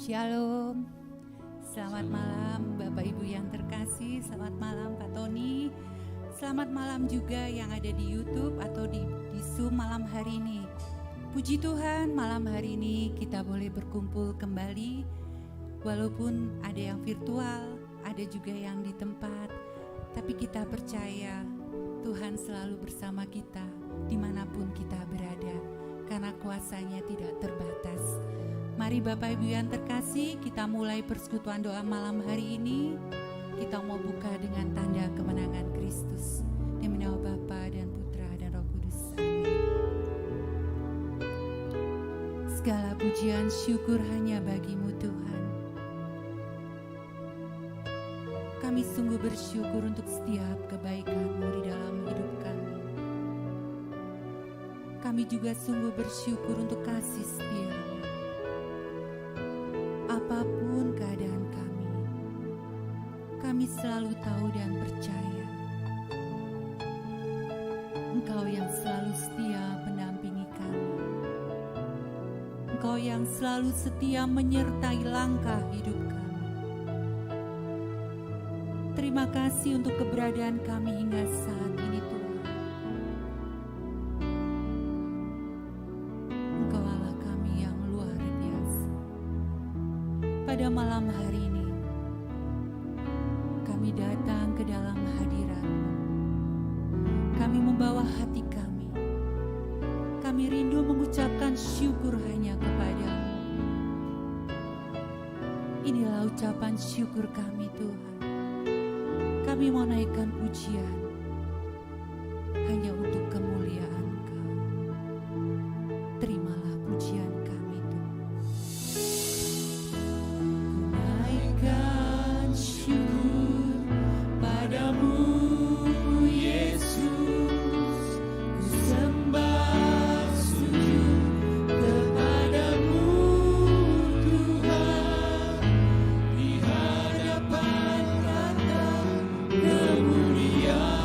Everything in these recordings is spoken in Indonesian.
Shalom, selamat malam Bapak Ibu yang terkasih, selamat malam Pak Tony, selamat malam juga yang ada di YouTube atau di Zoom malam hari ini. Puji Tuhan, malam hari ini kita boleh berkumpul kembali, walaupun ada yang virtual, ada juga yang di tempat, tapi kita percaya Tuhan selalu bersama kita dimanapun kita berada, karena kuasa-Nya tidak terbatas. Mari Bapak Ibu yang terkasih, kita mulai persekutuan doa malam hari ini. Kita mau buka dengan tanda kemenangan Kristus. Demi nama Bapa dan Putra dan Roh Kudus. Amin. Segala pujian syukur hanya bagi-Mu Tuhan. Kami sungguh bersyukur untuk setiap kebaikan-Mu di dalam hidup kami. Kami juga sungguh bersyukur untuk kasih setia-Mu. Apapun keadaan kami selalu tahu dan percaya Engkau yang selalu setia mendampingi kami. Engkau yang selalu setia menyertai langkah hidup kami. Terima kasih untuk keberadaan kami hingga saat ini Tuhan. Engkau Allah kami yang luar biasa. Pada malam hari ini, kami datang ke dalam hadirat-Mu. Kami membawa hati kami. Kami rindu mengucapkan syukur hanya kepada-Mu. Inilah ucapan syukur kami Tuhan. Kami mau naikkan pujian hanya untuk kemuliaan-Engkau. Terimalah pujian kami Tuhan. Naikkan syukur padamu Yesus, ku sembah sujud kepadamu Tuhan, di hadapan tata kemuliaan.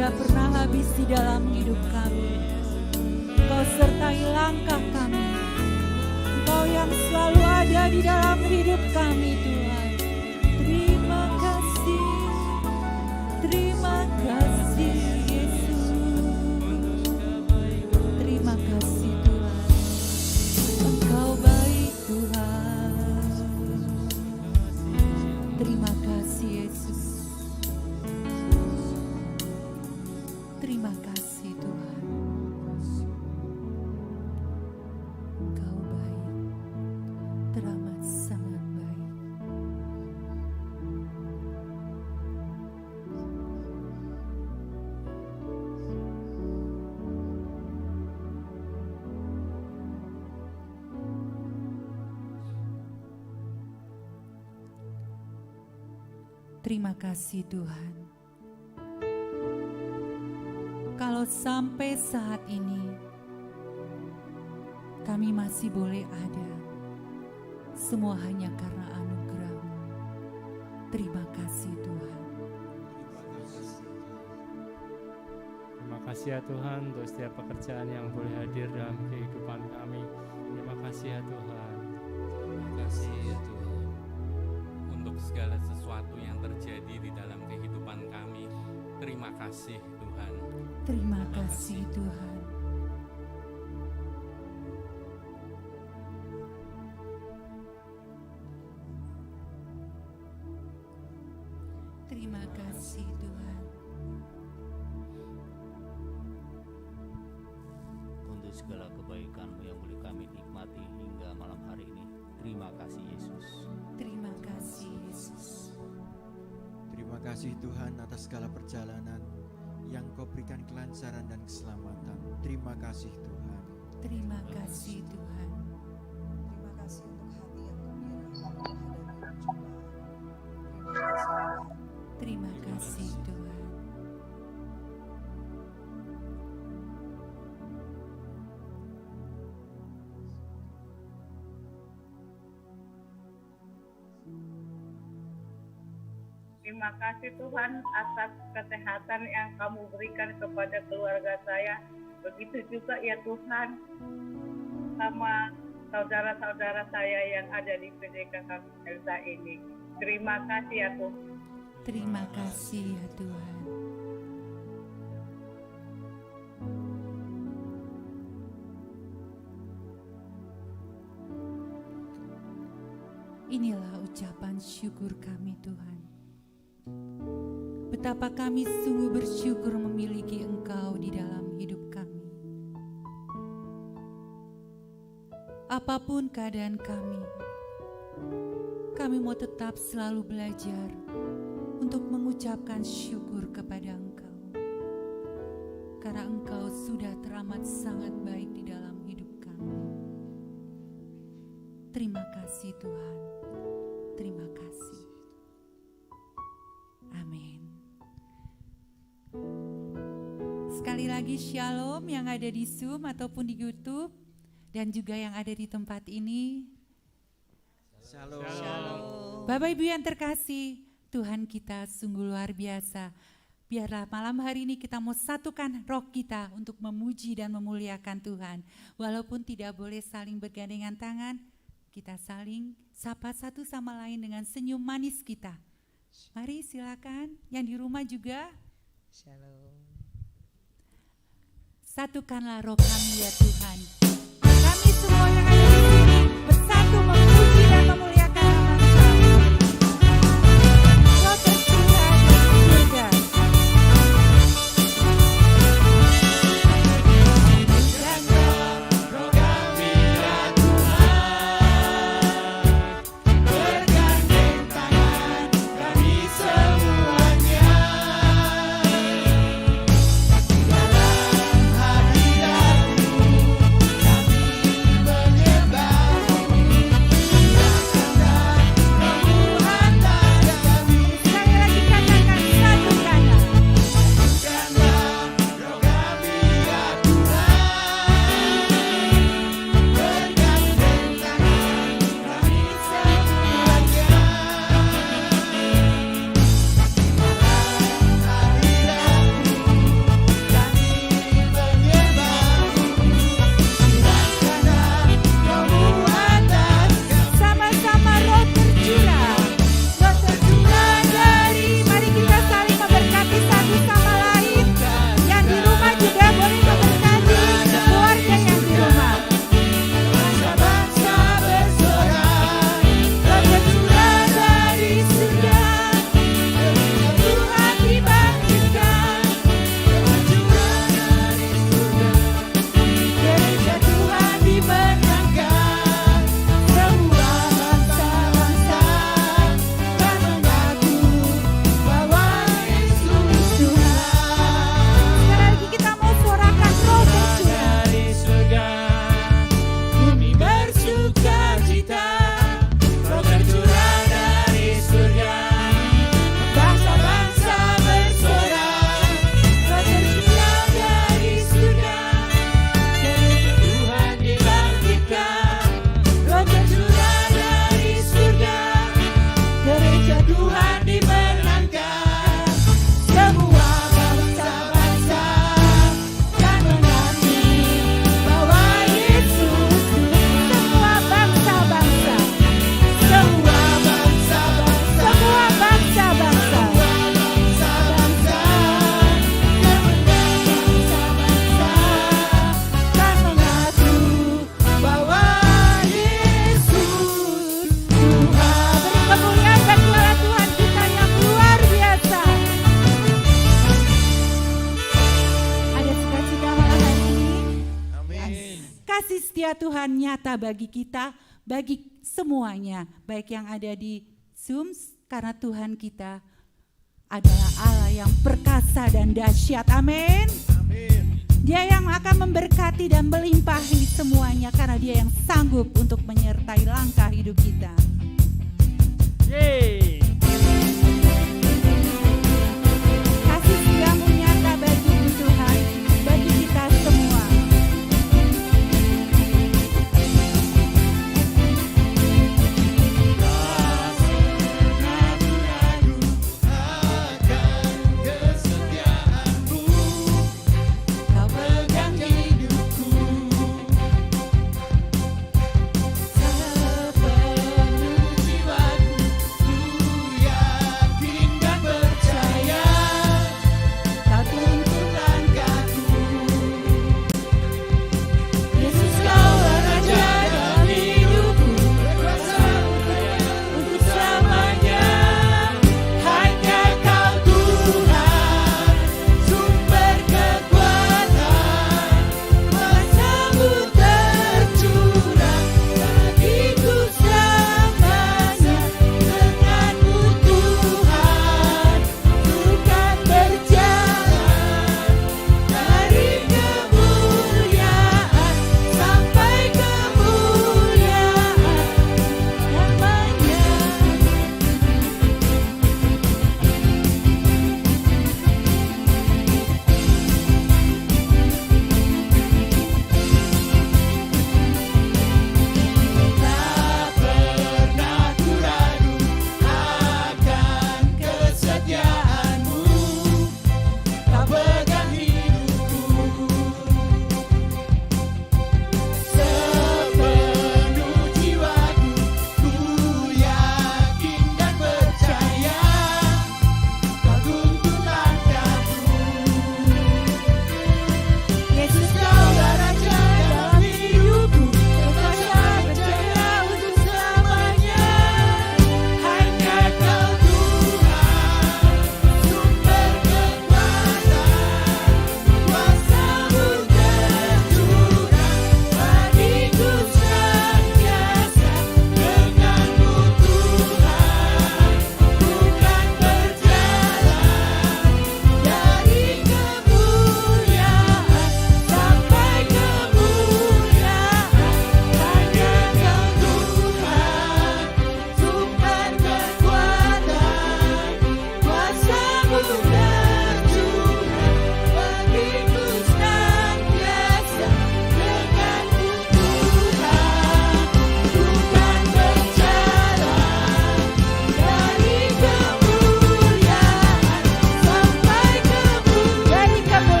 tidak pernah habis di dalam hidup kami. Engkau sertai langkah kami. Engkau yang selalu ada di dalam hidup kami, Tuhan. Terima kasih Yesus. Terima kasih Tuhan. Engkau baik Tuhan. Terima kasih Yesus. Terima kasih Tuhan. Engkau baik, teramat sangat baik. Terima kasih Tuhan. Kalau sampai saat ini kami masih boleh ada, semua hanya karena anugerah-Mu. Terima kasih Tuhan. Terima kasih ya Tuhan untuk setiap pekerjaan yang boleh hadir dalam kehidupan kami. Terima kasih ya Tuhan. Terima kasih ya Tuhan untuk segala sesuatu yang terjadi di dalam kehidupan kami. Terima kasih Tuhan. Terima kasih Tuhan. Terima kasih Tuhan. Untuk segala kebaikan-Mu yang boleh kami nikmati hingga malam hari ini. Terima kasih Yesus. Terima kasih Yesus. Terima kasih Tuhan atas segala perjalanan yang Kau berikan kelancaran dan keselamatan. Terima kasih Tuhan. Terima kasih Tuhan. Terima kasih untuk hati yang gembira menghadapi cobaan. Terima kasih Tuhan. Terima kasih Tuhan atas kesehatan yang Kamu berikan kepada keluarga saya. Begitu juga ya Tuhan sama saudara-saudara saya yang ada di PDK Elsa ini. Terima kasih ya Tuhan. Terima kasih ya Tuhan. Inilah ucapan syukur kami Tuhan. Betapa kami sungguh bersyukur memiliki Engkau di dalam hidup kami. Apapun keadaan kami mau tetap selalu belajar untuk mengucapkan syukur kepada Engkau. Karena Engkau sudah teramat sangat baik di dalam hidup kami. Terima kasih Tuhan. Terima kasih. Amin. Sekali lagi shalom yang ada di Zoom ataupun di YouTube dan juga yang ada di tempat ini. Shalom. Shalom. Bapak Ibu yang terkasih, Tuhan kita sungguh luar biasa. Biarlah malam hari ini kita mau satukan roh kita untuk memuji dan memuliakan Tuhan. Walaupun tidak boleh saling bergandengan tangan, kita saling sapa satu sama lain dengan senyum manis kita. Mari silakan yang di rumah juga Shalom. Satukanlah roh kami ya Tuhan. Kami semua yang ada di sini bersatu memuji dan memuliakan nama Engkau. Roh tercurah dari surga. Sekali lagi katakan satukanlah. Sama-sama roh tercurah. Roh tercurah dari, mari kita saling memberkati satu sama lain. Yang di rumah juga boleh memberkati keluarga yang di rumah. Bangsa-bangsa bersorak, roh tercurah dari surga. Tuhan dibangkitkan, tercurah dari surga. Gereja Tuhan dimenangkan. Semua bangsa-bangsa kan mengaku bahwa Yesus Tuhan. Sekali lagi kita mau suarakan roh tercurah. Dari surga, bumi bersuka cita. Roh tercurah dari surga, Bangsa-bangsa bersorak, roh tercurah dari surga. Gereja Tuhan dibangkitkan. roh tercurah dari surga. Gereja Tuhan dimenangkan. Semua bangsa-bangsa kan mengaku bahwa Yesus Tuhan. Semua bangsa-bangsa, semua bangsa-bangsa, semua bangsa-bangsa, bangsa-bangsa, kan mengaku bahwa Yesus Tuhan. Beri kemuliaan bagi Allah Tuhan kita yang luar biasa. Ada sukacita malam hari ini. Kasih setia Tuhan nyata bagi kita, bagi semuanya, baik yang ada di Zoom, karena Tuhan kita adalah Allah yang perkasa dan dahsyat. Amin. Dia yang akan memberkati dan melimpahi semuanya, karena Dia yang sanggup untuk menyertai langkah hidup kita. Yeay. Kasih setiamu nyata bagi Tuhan, bagi kita semua. Kau pegang hidupku sepenuh jiwaku.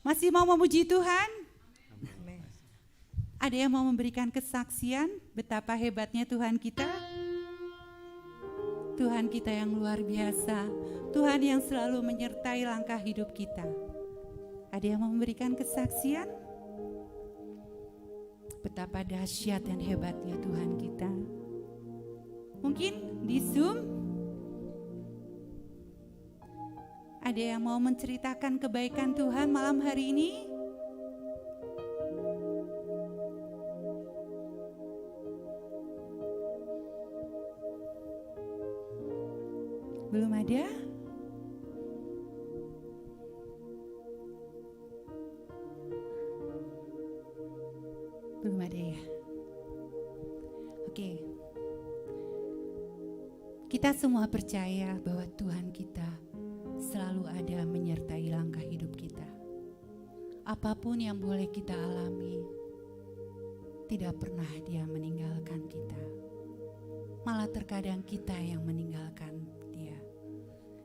Masih mau memuji Tuhan? Ada yang mau memberikan kesaksian betapa hebatnya Tuhan kita? Tuhan kita yang luar biasa, Tuhan yang selalu menyertai langkah hidup kita. Ada yang mau memberikan kesaksian? Betapa dahsyat dan hebatnya Tuhan kita. Mungkin di Zoom ada yang mau menceritakan kebaikan Tuhan malam hari ini? Belum ada? Belum ada ya? Oke. Kita semua percaya bahwa Tuhan kita selalu ada menyertai langkah hidup kita. Apapun yang boleh kita alami, tidak pernah Dia meninggalkan kita. Malah terkadang kita yang meninggalkan Dia.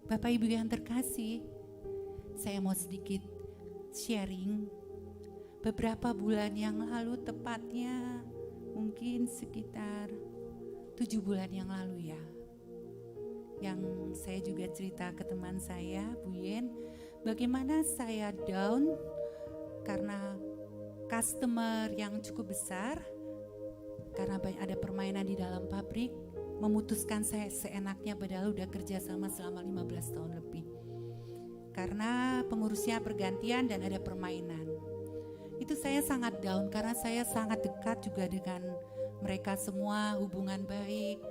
Bapak Ibu yang terkasih, saya mau sedikit sharing. Beberapa bulan yang lalu, tepatnya mungkin sekitar 7 bulan yang lalu ya, yang saya juga cerita ke teman saya, Bu Yen, bagaimana saya down karena customer yang cukup besar, karena ada permainan di dalam pabrik, memutuskan saya seenaknya padahal udah kerja sama selama 15 tahun lebih. Karena pengurusnya bergantian dan ada permainan. Itu saya sangat down karena saya sangat dekat juga dengan mereka semua, hubungan baik.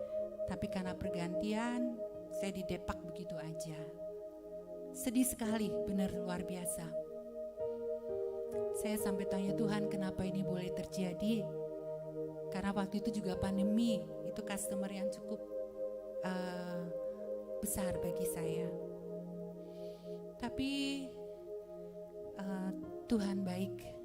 Tapi karena pergantian, saya didepak begitu aja. Sedih sekali, benar luar biasa. Saya sampai tanya Tuhan, kenapa ini boleh terjadi? Karena waktu itu juga pandemi, itu customer yang cukup besar bagi saya. Tapi Tuhan baik.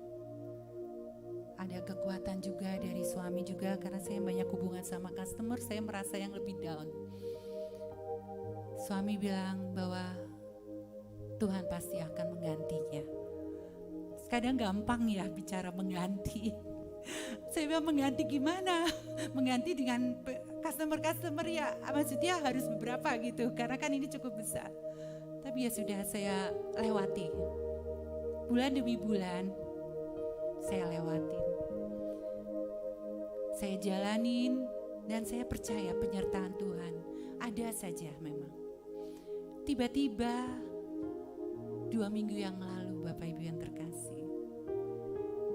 Ada kekuatan juga dari suami juga, karena saya banyak hubungan sama customer, saya merasa yang lebih down. Suami bilang bahwa Tuhan pasti akan menggantinya. Kadang gampang ya bicara mengganti. Saya bilang mengganti gimana? Mengganti dengan customer ya, maksudnya harus beberapa gitu, karena kan ini cukup besar. Tapi ya sudah, saya lewati. Bulan demi bulan saya lewatin. Saya jalanin dan saya percaya penyertaan Tuhan ada saja memang. Tiba-tiba 2 minggu yang lalu, Bapak Ibu yang terkasih,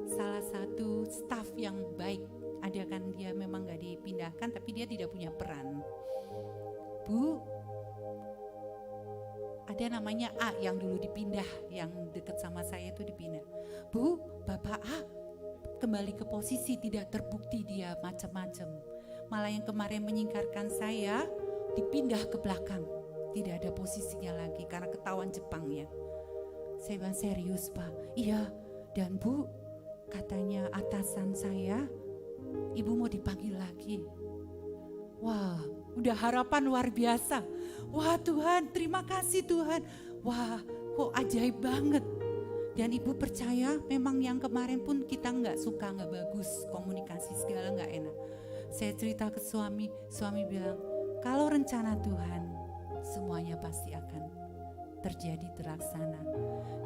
salah satu staf yang baik, ada kan dia memang gak dipindahkan tapi dia tidak punya peran. Bu, ada namanya A yang dulu dipindah, yang dekat sama saya itu dipindah. Bu, Bapak A kembali ke posisi, tidak terbukti dia macam-macam. Malah yang kemarin menyingkarkan saya dipindah ke belakang, tidak ada posisinya lagi karena ketahuan Jepangnya. Saya bilang, serius Pak? Iya, dan Bu, katanya atasan saya, Ibu mau dipanggil lagi. Wah, udah harapan luar biasa. Wah Tuhan, terima kasih Tuhan. Wah, kok ajaib banget. Dan Ibu percaya memang yang kemarin pun kita gak suka, gak bagus, komunikasi segala gak enak. Saya cerita ke suami bilang, kalau rencana Tuhan semuanya pasti akan terjadi, terlaksana.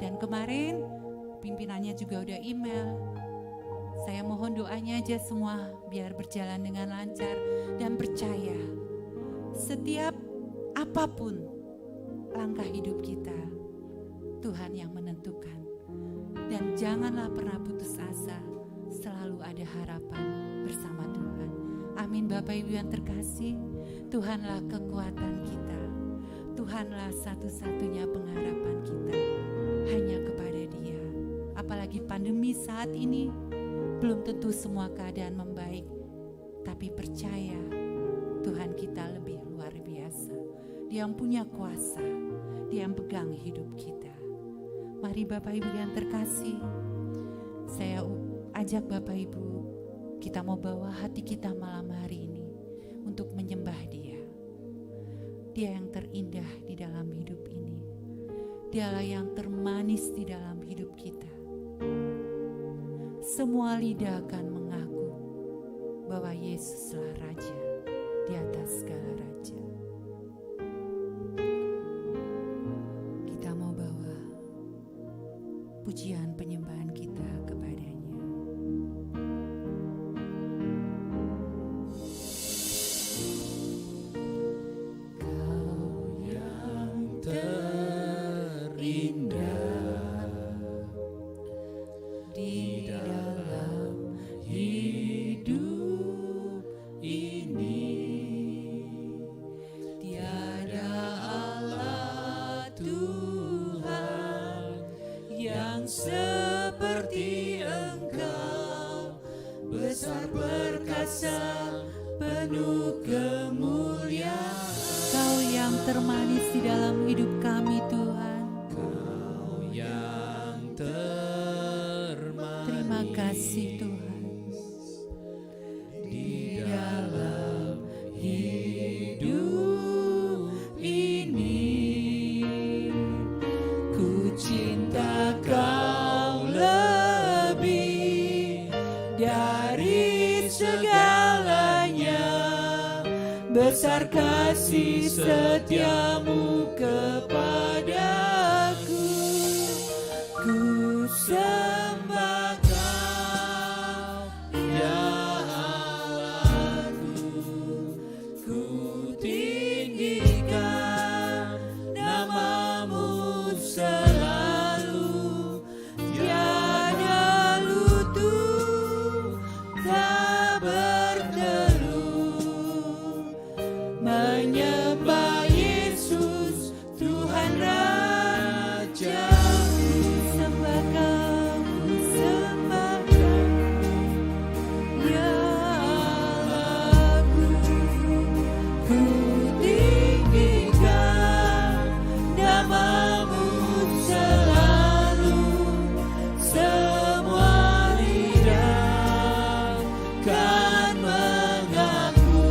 Dan kemarin pimpinannya juga udah email, saya mohon doanya aja semua biar berjalan dengan lancar dan percaya. Setiap apapun langkah hidup kita. Tuhan yang menentukan. Dan janganlah pernah putus asa, selalu ada harapan bersama Tuhan. Amin. Bapak Ibu yang terkasih, Tuhanlah kekuatan kita. Tuhanlah satu-satunya pengharapan kita, hanya kepada Dia. Apalagi pandemi saat ini, belum tentu semua keadaan membaik, tapi percaya Tuhan kita lebih luar biasa. Dia yang punya kuasa, Dia yang pegang hidup kita. Mari Bapak Ibu yang terkasih, saya ajak Bapak Ibu, kita mau bawa hati kita malam hari ini untuk menyembah Dia. Dia yang terindah di dalam hidup ini. Dialah yang termanis di dalam hidup kita. Semua lidah akan mengaku bahwa Yesuslah Raja di atas segala raja. Kita mau bawa pujian penyembahan kita kepadanya. Seperti Engkau, besar perkasa, penuh kemuliaan. Kau yang termanis di dalam hidup kami, Tuhan. Kau yang termanis. Terima kasih Tuhan. Di dalam hidup ini, ku cinta Kau lebih dari segalanya. Besar kasih setiamu kepadaku, ku sembah Kau ya Allahku, ku tinggikan namamu selalu. Tiada lutut tak bertelut menyembah Yesus Tuhan Raja. Sembah Kau, sembah Kau, ya Allahku. Ku tinggikan namamu selalu. Semua lidah kan mengaku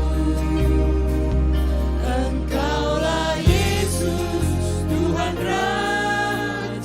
Engkaulah Yesus Tuhan Raja.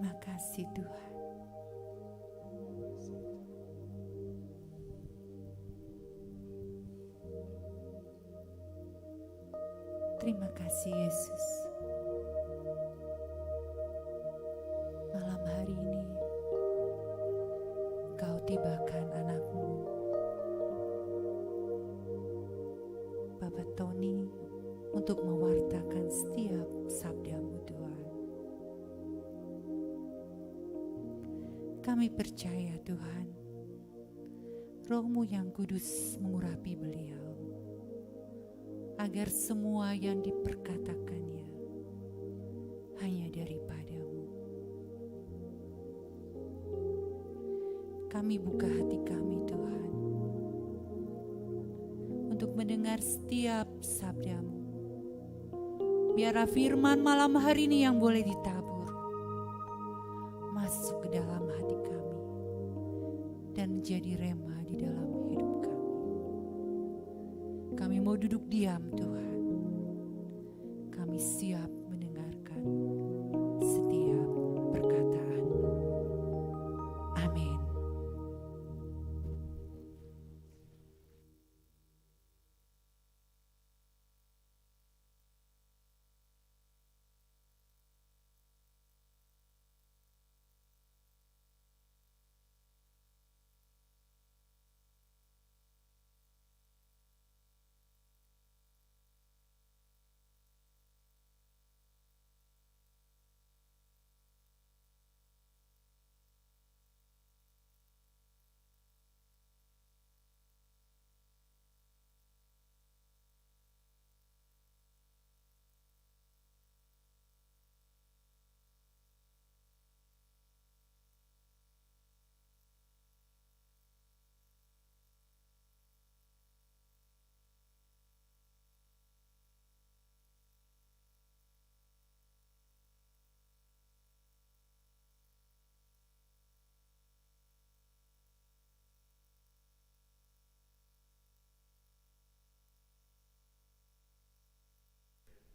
Terima kasih Tuhan. Terima kasih Yesus. Malam hari ini Engkau tibakan anak-Mu, Bapak Tony, untuk mewartakan setiap sabda-Mu Tuhan. Kami percaya Tuhan, Roh-Mu yang kudus mengurapi beliau, agar semua yang diperkatakannya hanya daripada-Mu. Kami buka hati kami Tuhan, untuk mendengar setiap sabda-Mu. Biarlah firman malam hari ini yang boleh ditabur masuk ke dalam hati kami dan menjadi rema di dalam hidup kami. Kami mau duduk diam Tuhan. Kami siap mendengarkan setiap perkataan-Mu. Amin.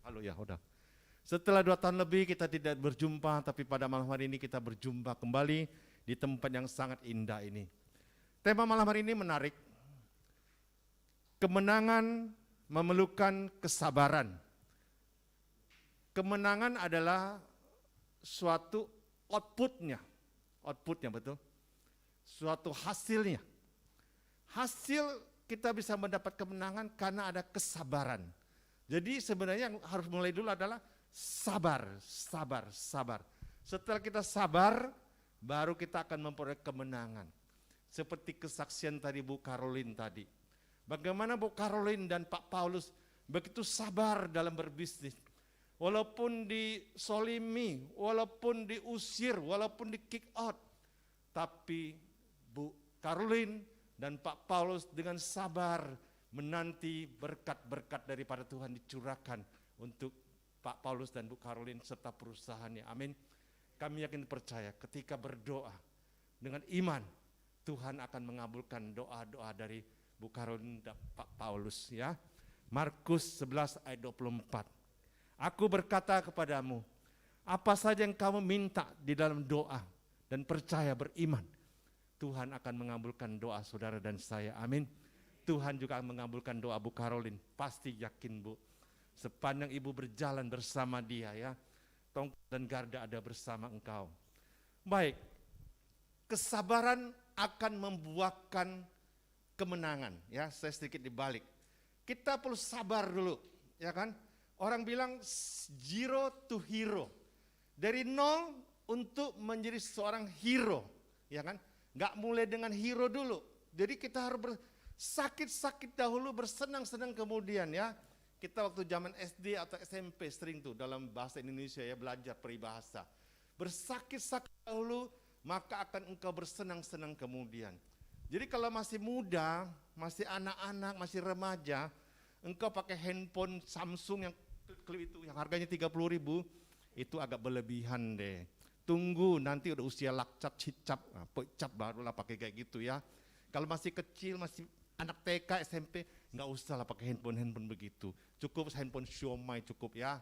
Halo ya, udah. Setelah 2 tahun lebih kita tidak berjumpa, tapi pada malam hari ini kita berjumpa kembali di tempat yang sangat indah ini. Tema malam hari ini menarik. Kemenangan memerlukan kesabaran. Kemenangan adalah suatu outputnya betul. Suatu hasilnya. Hasil kita bisa mendapat kemenangan karena ada kesabaran. Jadi sebenarnya yang harus mulai dulu adalah sabar. Setelah kita sabar, baru kita akan memperoleh kemenangan. Seperti kesaksian tadi Bu Caroline tadi. Bagaimana Bu Caroline dan Pak Paulus begitu sabar dalam berbisnis. Walaupun disolimi, walaupun diusir, walaupun di kick out. Tapi Bu Caroline dan Pak Paulus dengan sabar menanti berkat-berkat daripada Tuhan dicurahkan untuk Pak Paulus dan Bu Caroline serta perusahaannya. Amin. Kami yakin percaya ketika berdoa dengan iman, Tuhan akan mengabulkan doa-doa dari Bu Caroline dan Pak Paulus ya. Markus 11 ayat 24. Aku berkata kepadamu, apa saja yang kamu minta di dalam doa dan percaya beriman, Tuhan akan mengabulkan doa saudara dan saya. Amin. Tuhan juga akan mengabulkan doa Bu Caroline, pasti yakin Bu. Sepanjang ibu berjalan bersama dia ya, tongkat dan garda ada bersama engkau. Baik, kesabaran akan membuahkan kemenangan ya. Saya sedikit dibalik. Kita perlu sabar dulu, ya kan? Orang bilang zero to hero. Dari nol untuk menjadi seorang hero, ya kan? Nggak mulai dengan hero dulu. Jadi kita harus sakit-sakit dahulu, bersenang-senang kemudian ya. Kita waktu zaman SD atau SMP sering tuh dalam bahasa Indonesia ya belajar peribahasa. Bersakit-sakit dahulu, maka akan engkau bersenang-senang kemudian. Jadi kalau masih muda, masih anak-anak, masih remaja, engkau pakai handphone Samsung yang itu yang harganya 30.000, itu agak berlebihan deh. Tunggu nanti udah usia lakcat, cicap, pecap barulah pakai kayak gitu ya. Kalau masih kecil, masih anak TK, SMP, nggak usah lah pakai handphone begitu. Cukup handphone Xiaomi cukup ya.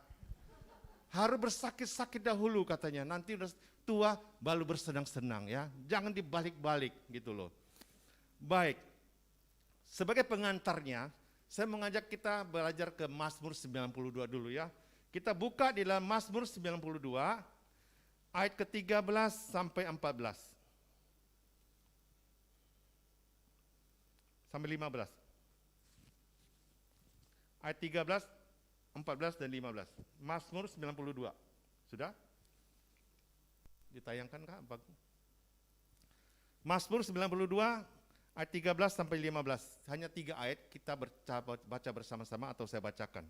Harus bersakit-sakit dahulu katanya. Nanti udah tua baru bersenang-senang ya. Jangan dibalik-balik gitu loh. Baik, sebagai pengantarnya, saya mengajak kita belajar ke Mazmur 92 dulu ya. Kita buka di dalam Mazmur 92, ayat ke-13 sampai 14. Sampai 15. Ayat 13, 14 dan 15. Mazmur 92. Sudah? Ditayangkan Kak? Mazmur 92 ayat 13 sampai 15. Hanya 3 ayat kita baca bersama-sama atau saya bacakan.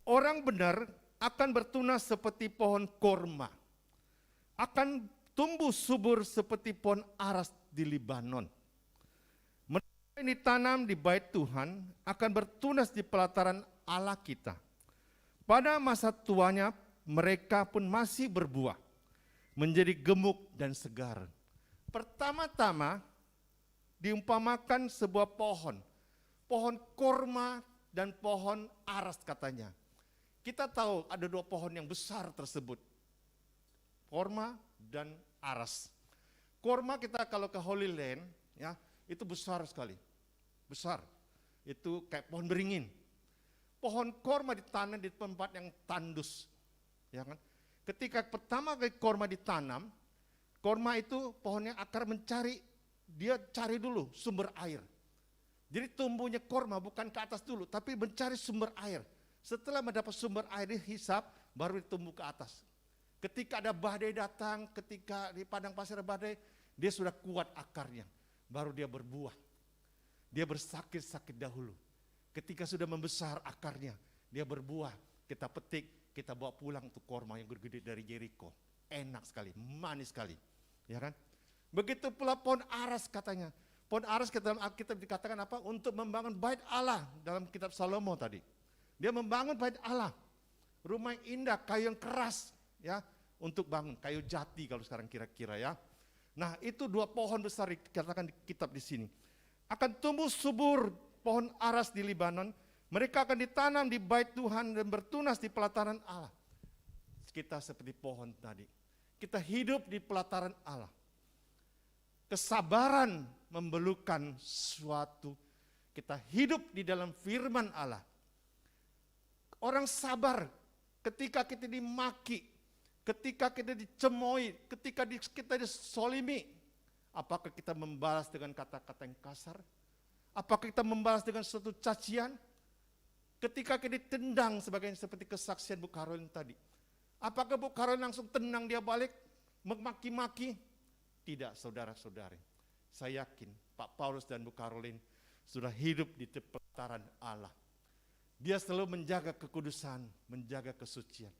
Orang benar akan bertunas seperti pohon korma, akan tumbuh subur seperti pohon aras di Libanon. Mereka yang ditanam di bait Tuhan akan bertunas di pelataran Allah kita. Pada masa tuanya mereka pun masih berbuah, menjadi gemuk dan segar. Pertama-tama diumpamakan sebuah pohon korma dan pohon aras katanya. Kita tahu ada 2 pohon yang besar tersebut, korma dan aras. Korma kita kalau ke Holy Land ya, itu besar sekali, besar, itu kayak pohon beringin. Pohon korma ditanam di tempat yang tandus, ya kan? Ketika pertama kali korma ditanam, korma itu pohonnya akar mencari, dia cari dulu sumber air. Jadi tumbuhnya korma bukan ke atas dulu, tapi mencari sumber air. Setelah mendapat sumber air dihisap, baru tumbuh ke atas. Ketika ada badai datang, ketika di padang pasir badai, dia sudah kuat akarnya, baru dia berbuah. Dia bersakit-sakit dahulu. Ketika sudah membesar akarnya, dia berbuah, kita petik, kita bawa pulang untuk korma yang gede dari Jericho. Enak sekali, manis sekali, ya kan? Begitu pula pohon aras katanya. Pohon aras dalam Alkitab dikatakan apa? Untuk membangun bait Allah dalam kitab Salomo tadi. Dia membangun bait Allah, rumah yang indah, kayu yang keras, ya, untuk bangun, kayu jati kalau sekarang kira-kira ya. Nah itu 2 pohon besar dikatakan di kitab di sini. Akan tumbuh subur pohon aras di Libanon, mereka akan ditanam di bait Tuhan dan bertunas di pelataran Allah. Kita seperti pohon tadi, kita hidup di pelataran Allah. Kesabaran membelukkan suatu, kita hidup di dalam firman Allah. Orang sabar ketika kita dimaki, ketika kita dicemoohi, ketika kita disolimi. Apakah kita membalas dengan kata-kata yang kasar? Apakah kita membalas dengan suatu cacian? Ketika kita ditendang seperti kesaksian Bu Caroline tadi. Apakah Bu Caroline langsung tenang dia balik, memaki-maki? Tidak, saudara-saudari. Saya yakin Pak Paulus dan Bu Caroline sudah hidup di pelataran Allah. Dia selalu menjaga kekudusan, menjaga kesucian.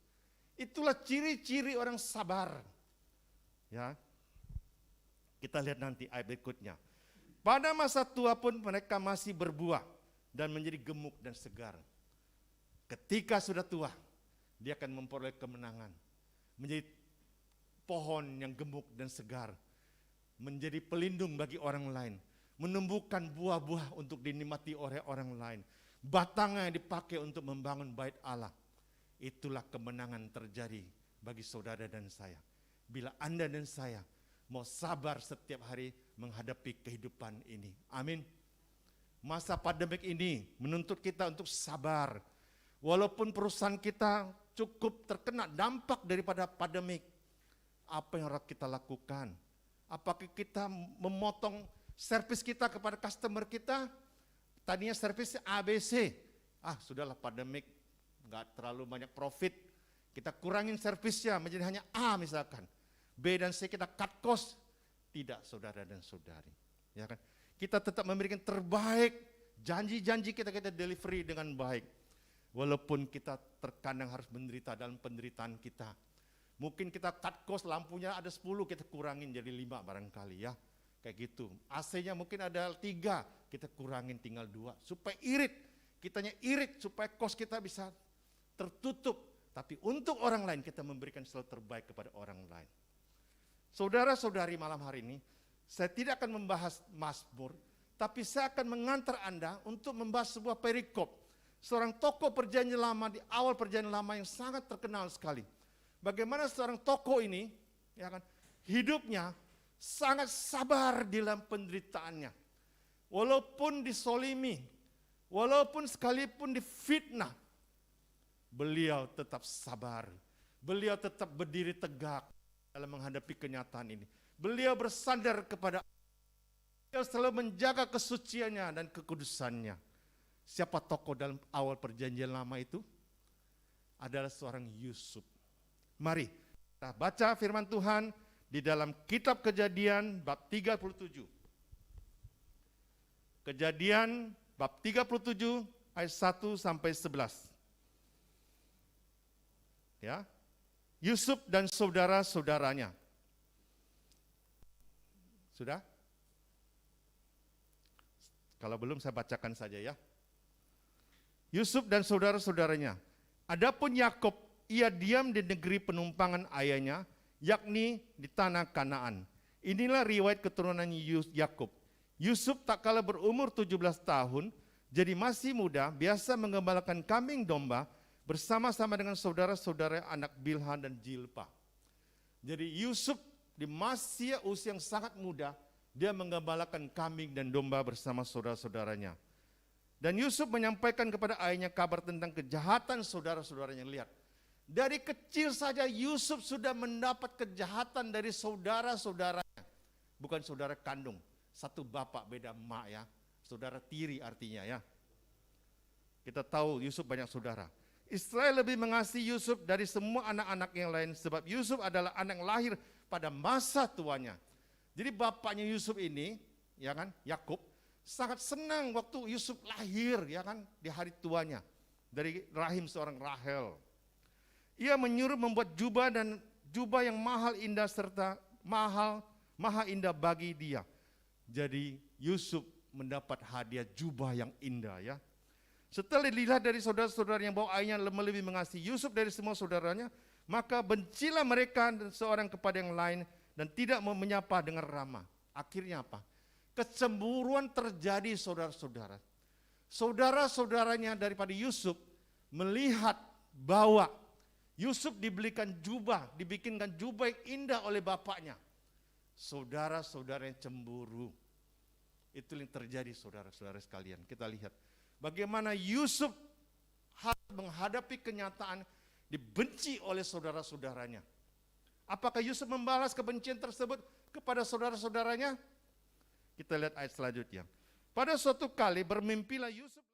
Itulah ciri-ciri orang sabar. Ya. Kita lihat nanti ayat berikutnya. Pada masa tua pun mereka masih berbuah dan menjadi gemuk dan segar. Ketika sudah tua, dia akan memperoleh kemenangan. Menjadi pohon yang gemuk dan segar. Menjadi pelindung bagi orang lain. Menumbuhkan buah-buah untuk dinikmati oleh orang lain. Batangnya dipakai untuk membangun bait Allah. Itulah kemenangan terjadi bagi saudara dan saya. Bila Anda dan saya mau sabar setiap hari menghadapi kehidupan ini. Amin. Masa pandemik ini menuntut kita untuk sabar. Walaupun perusahaan kita cukup terkena dampak daripada pandemik. Apa yang harus kita lakukan? Apakah kita memotong servis kita kepada customer kita? Tadinya servis ABC, sudahlah pandemik, nggak terlalu banyak profit, kita kurangin servisnya menjadi hanya A misalkan, B dan C kita cut cost. Tidak saudara dan saudari, ya kan? Kita tetap memberikan terbaik, janji-janji kita delivery dengan baik, walaupun kita terkadang harus menderita dalam penderitaan kita. Mungkin kita cut cost, lampunya ada 10, kita kurangin jadi 5 barangkali ya. Kayak gitu, AC-nya mungkin ada 3, kita kurangin tinggal 2, supaya irit, kitanya irit, supaya kos kita bisa tertutup. Tapi untuk orang lain kita memberikan selalu terbaik kepada orang lain. Saudara-saudari malam hari ini, saya tidak akan membahas Mazmur, tapi saya akan mengantar Anda untuk membahas sebuah perikop. Seorang tokoh perjanjian lama di awal perjanjian lama yang sangat terkenal sekali. Bagaimana seorang tokoh ini, ya kan? Hidupnya sangat sabar di dalam penderitaannya. Walaupun disolimi, walaupun sekalipun difitnah, beliau tetap sabar. Beliau tetap berdiri tegak dalam menghadapi kenyataan ini. Beliau bersandar kepada Allah. Beliau selalu menjaga kesuciannya dan kekudusannya. Siapa tokoh dalam awal perjanjian lama itu? Adalah seorang Yusuf. Mari kita baca firman Tuhan di dalam kitab Kejadian bab 37. Kejadian bab 37 ayat 1 sampai 11. Ya. Yusuf dan saudara-saudaranya. Sudah? Kalau belum saya bacakan saja ya. Yusuf dan saudara-saudaranya. Adapun Yakub, ia diam di negeri penumpangan ayahnya, yakni di tanah Kanaan. Inilah riwayat keturunan Yakub. Yusuf tak kala berumur 17 tahun, jadi masih muda, biasa mengembalakan kambing domba bersama-sama dengan saudara-saudara anak Bilha dan Jilpa. Jadi Yusuf di usia yang sangat muda, dia mengembalakan kambing dan domba bersama saudara-saudaranya. Dan Yusuf menyampaikan kepada ayahnya kabar tentang kejahatan saudara-saudaranya. Lihat, dari kecil saja Yusuf sudah mendapat kejahatan dari saudara-saudaranya. Bukan saudara kandung, satu bapak beda emak ya. Saudara tiri artinya ya. Kita tahu Yusuf banyak saudara. Israel lebih mengasihi Yusuf dari semua anak-anak yang lain sebab Yusuf adalah anak yang lahir pada masa tuanya. Jadi bapaknya Yusuf ini, ya kan, Yakub, sangat senang waktu Yusuf lahir, ya kan, di hari tuanya dari rahim seorang Rahel. Ia menyuruh membuat jubah yang mahal indah serta maha indah bagi dia. Jadi Yusuf mendapat hadiah jubah yang indah ya. Setelah dilihat dari saudara-saudara yang bawa ayahnya lebih mengasihi Yusuf dari semua saudaranya, maka bencilah mereka seorang kepada yang lain dan tidak mau menyapa dengan ramah. Akhirnya apa? Kecemburuan terjadi saudara-saudara. Saudara-saudaranya daripada Yusuf melihat bahwa Yusuf dibikinkan jubah yang indah oleh bapaknya. Saudara-saudara yang cemburu. Itu yang terjadi saudara-saudara sekalian. Kita lihat bagaimana Yusuf harus menghadapi kenyataan dibenci oleh saudara-saudaranya. Apakah Yusuf membalas kebencian tersebut kepada saudara-saudaranya? Kita lihat ayat selanjutnya. Pada suatu kali bermimpilah Yusuf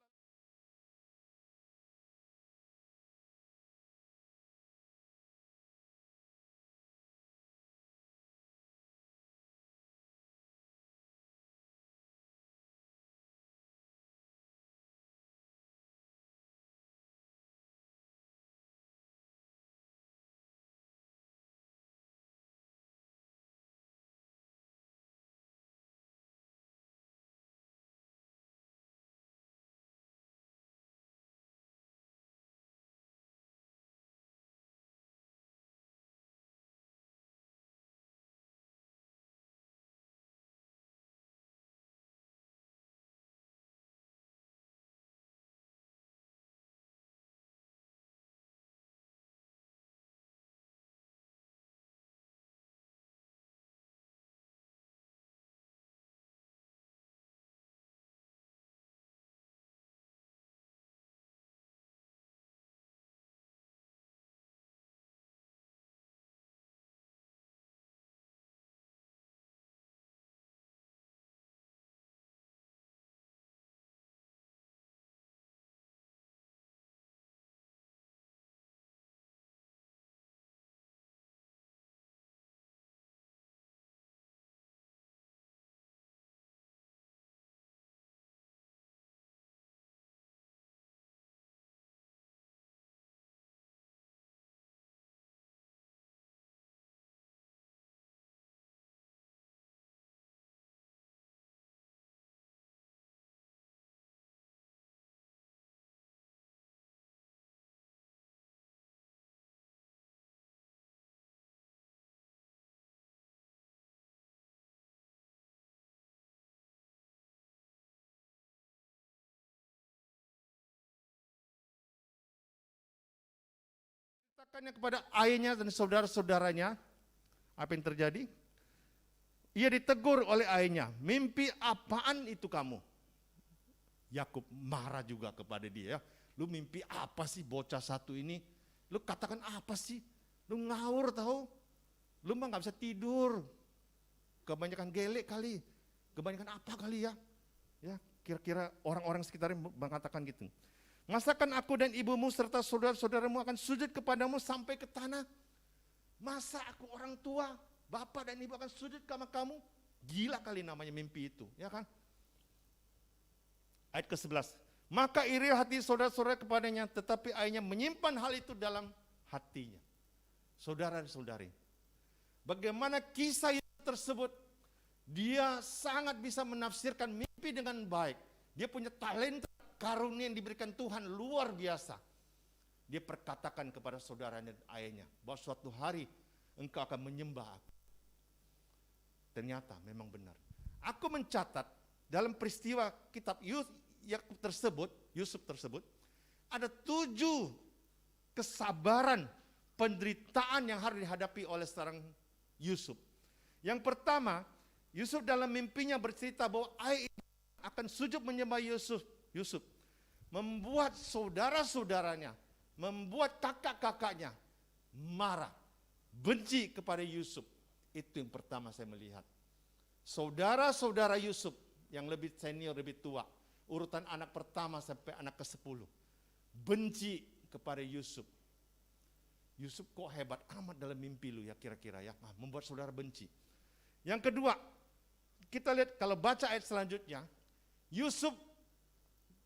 katakannya kepada ayahnya dan saudara-saudaranya, Apa yang terjadi? Ia ditegur oleh ayahnya, mimpi apaan itu kamu? Yakub marah juga kepada dia, ya. Lu mimpi apa sih bocah satu ini? Lu katakan apa sih? Lu ngawur tahu? Lu mah gak bisa tidur. Kebanyakan gelek kali. Kebanyakan apa kali ya? Ya, kira-kira orang-orang sekitarnya mengatakan gitu. Masakan aku dan ibumu serta saudara-saudaramu akan sujud kepadamu sampai ke tanah? Masa aku orang tua, bapak dan ibu akan sujud sama kamu? Gila kali namanya mimpi itu, ya kan? Ayat ke-11. Maka iri hati saudara-saudara kepadanya, tetapi ayahnya menyimpan hal itu dalam hatinya. Saudara-saudari, bagaimana kisah tersebut, dia sangat bisa menafsirkan mimpi dengan baik. Dia punya talenta, karunia yang diberikan Tuhan luar biasa. Dia perkatakan kepada saudaranya dan ayahnya, bahwa suatu hari engkau akan menyembah aku. Ternyata memang benar. Aku mencatat dalam peristiwa kitab Yusuf tersebut, ada 7 kesabaran, penderitaan yang harus dihadapi oleh seorang Yusuf. Yang pertama, Yusuf dalam mimpinya bercerita bahwa ayah akan sujud menyembah Yusuf. Membuat saudara-saudaranya, membuat kakak-kakaknya marah, benci kepada Yusuf. Itu yang pertama saya melihat. Saudara-saudara Yusuf yang lebih senior, lebih tua, urutan anak pertama sampai anak ke-10, benci kepada Yusuf. Yusuf kok hebat amat dalam mimpi lu ya kira-kira ya, membuat saudara benci. Yang kedua, kita lihat kalau baca ayat selanjutnya, Yusuf